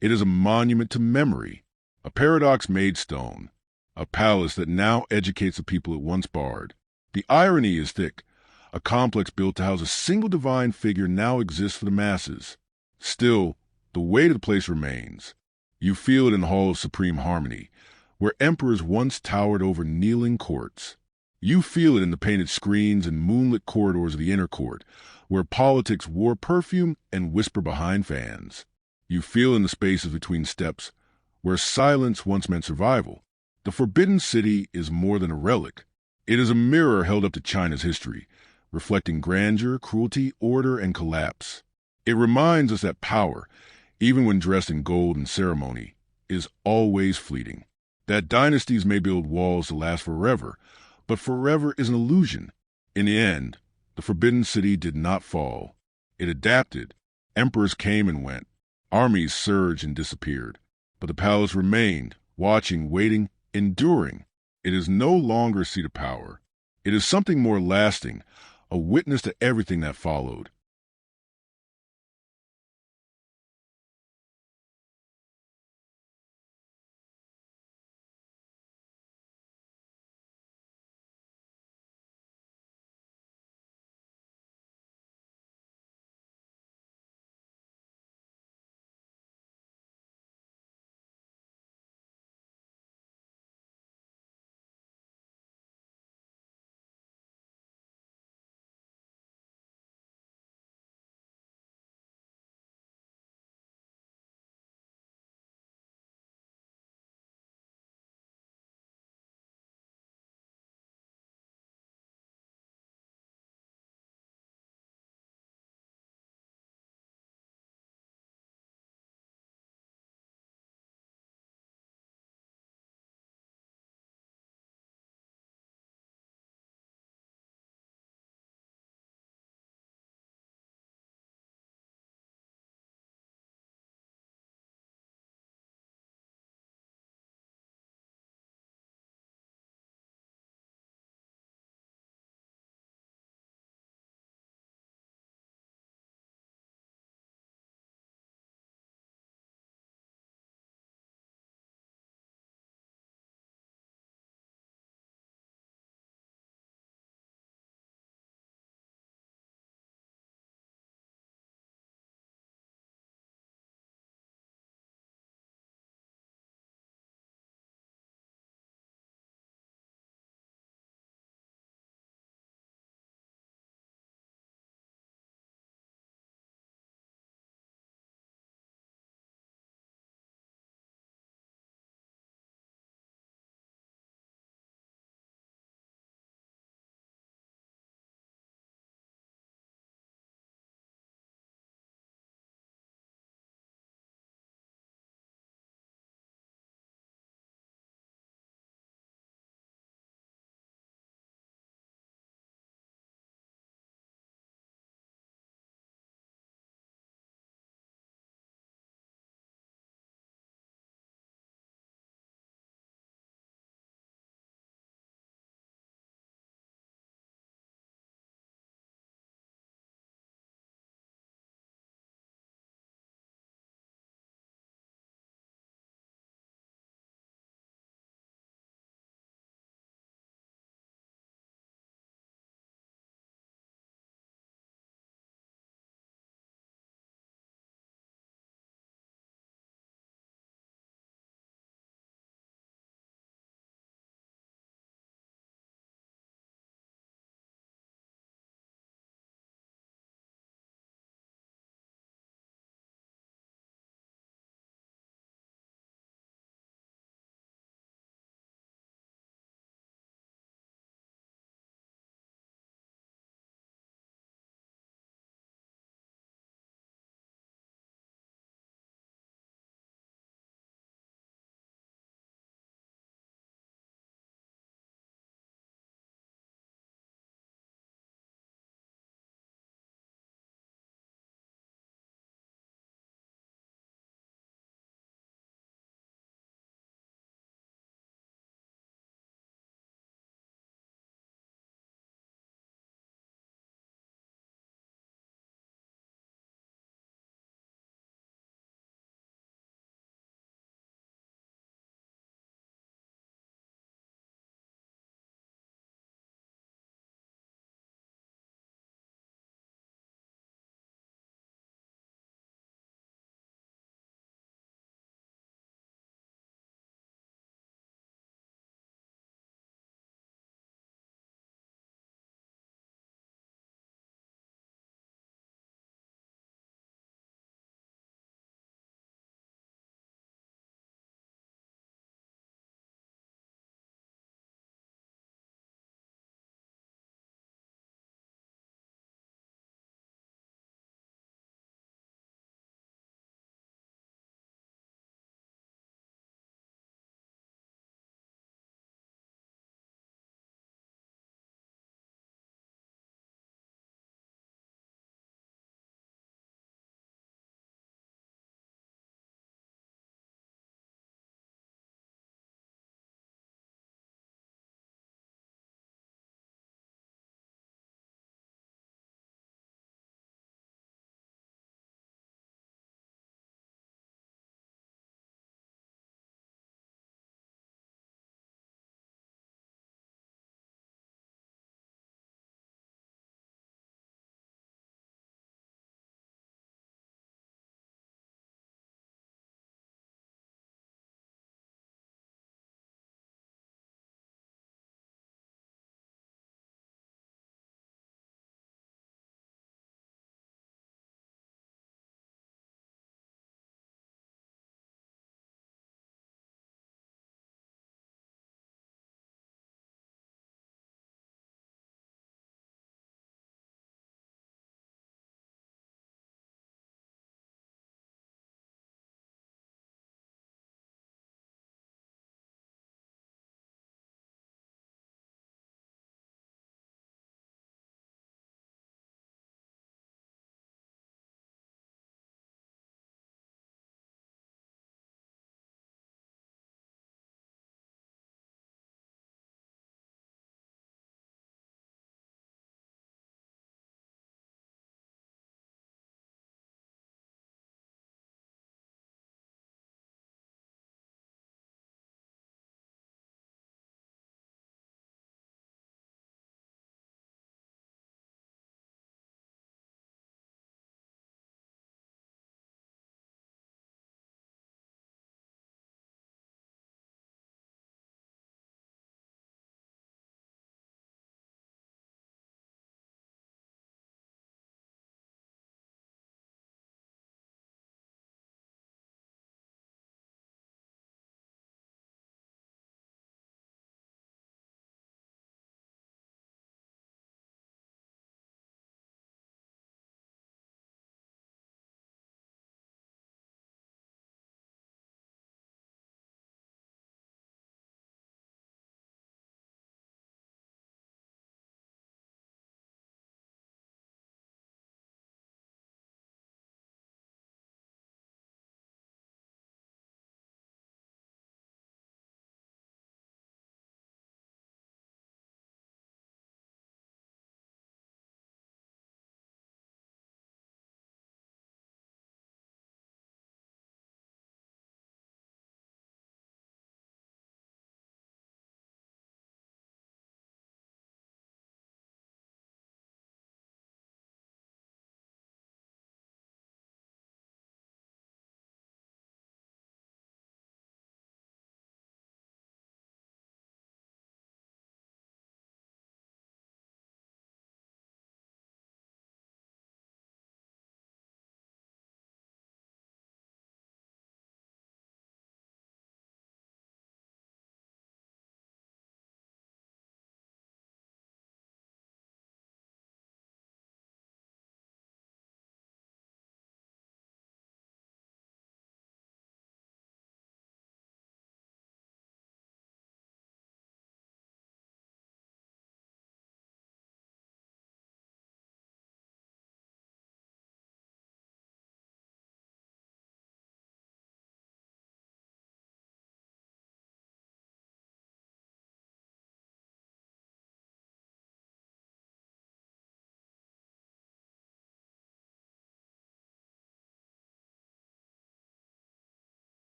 it is a monument to memory, a paradox made stone, a palace that now educates the people it once barred. The irony is thick. A complex built to house a single divine figure now exists for the masses. Still, the weight of the place remains. You feel it in the Hall of Supreme Harmony, where emperors once towered over kneeling courts. You feel it in the painted screens and moonlit corridors of the inner court, where politics wore perfume and whisper behind fans. You feel in the spaces between steps, where silence once meant survival. The Forbidden City is more than a relic. It is a mirror held up to China's history, reflecting grandeur, cruelty, order, and collapse. It reminds us that power, even when dressed in gold and ceremony, is always fleeting. That dynasties may build walls to last forever, but forever is an illusion. In the end, the Forbidden City did not fall. It adapted. Emperors came and went. Armies surged and disappeared. But the palace remained, watching, waiting, enduring. It is no longer a seat of power. It is something more lasting, a witness to everything that followed.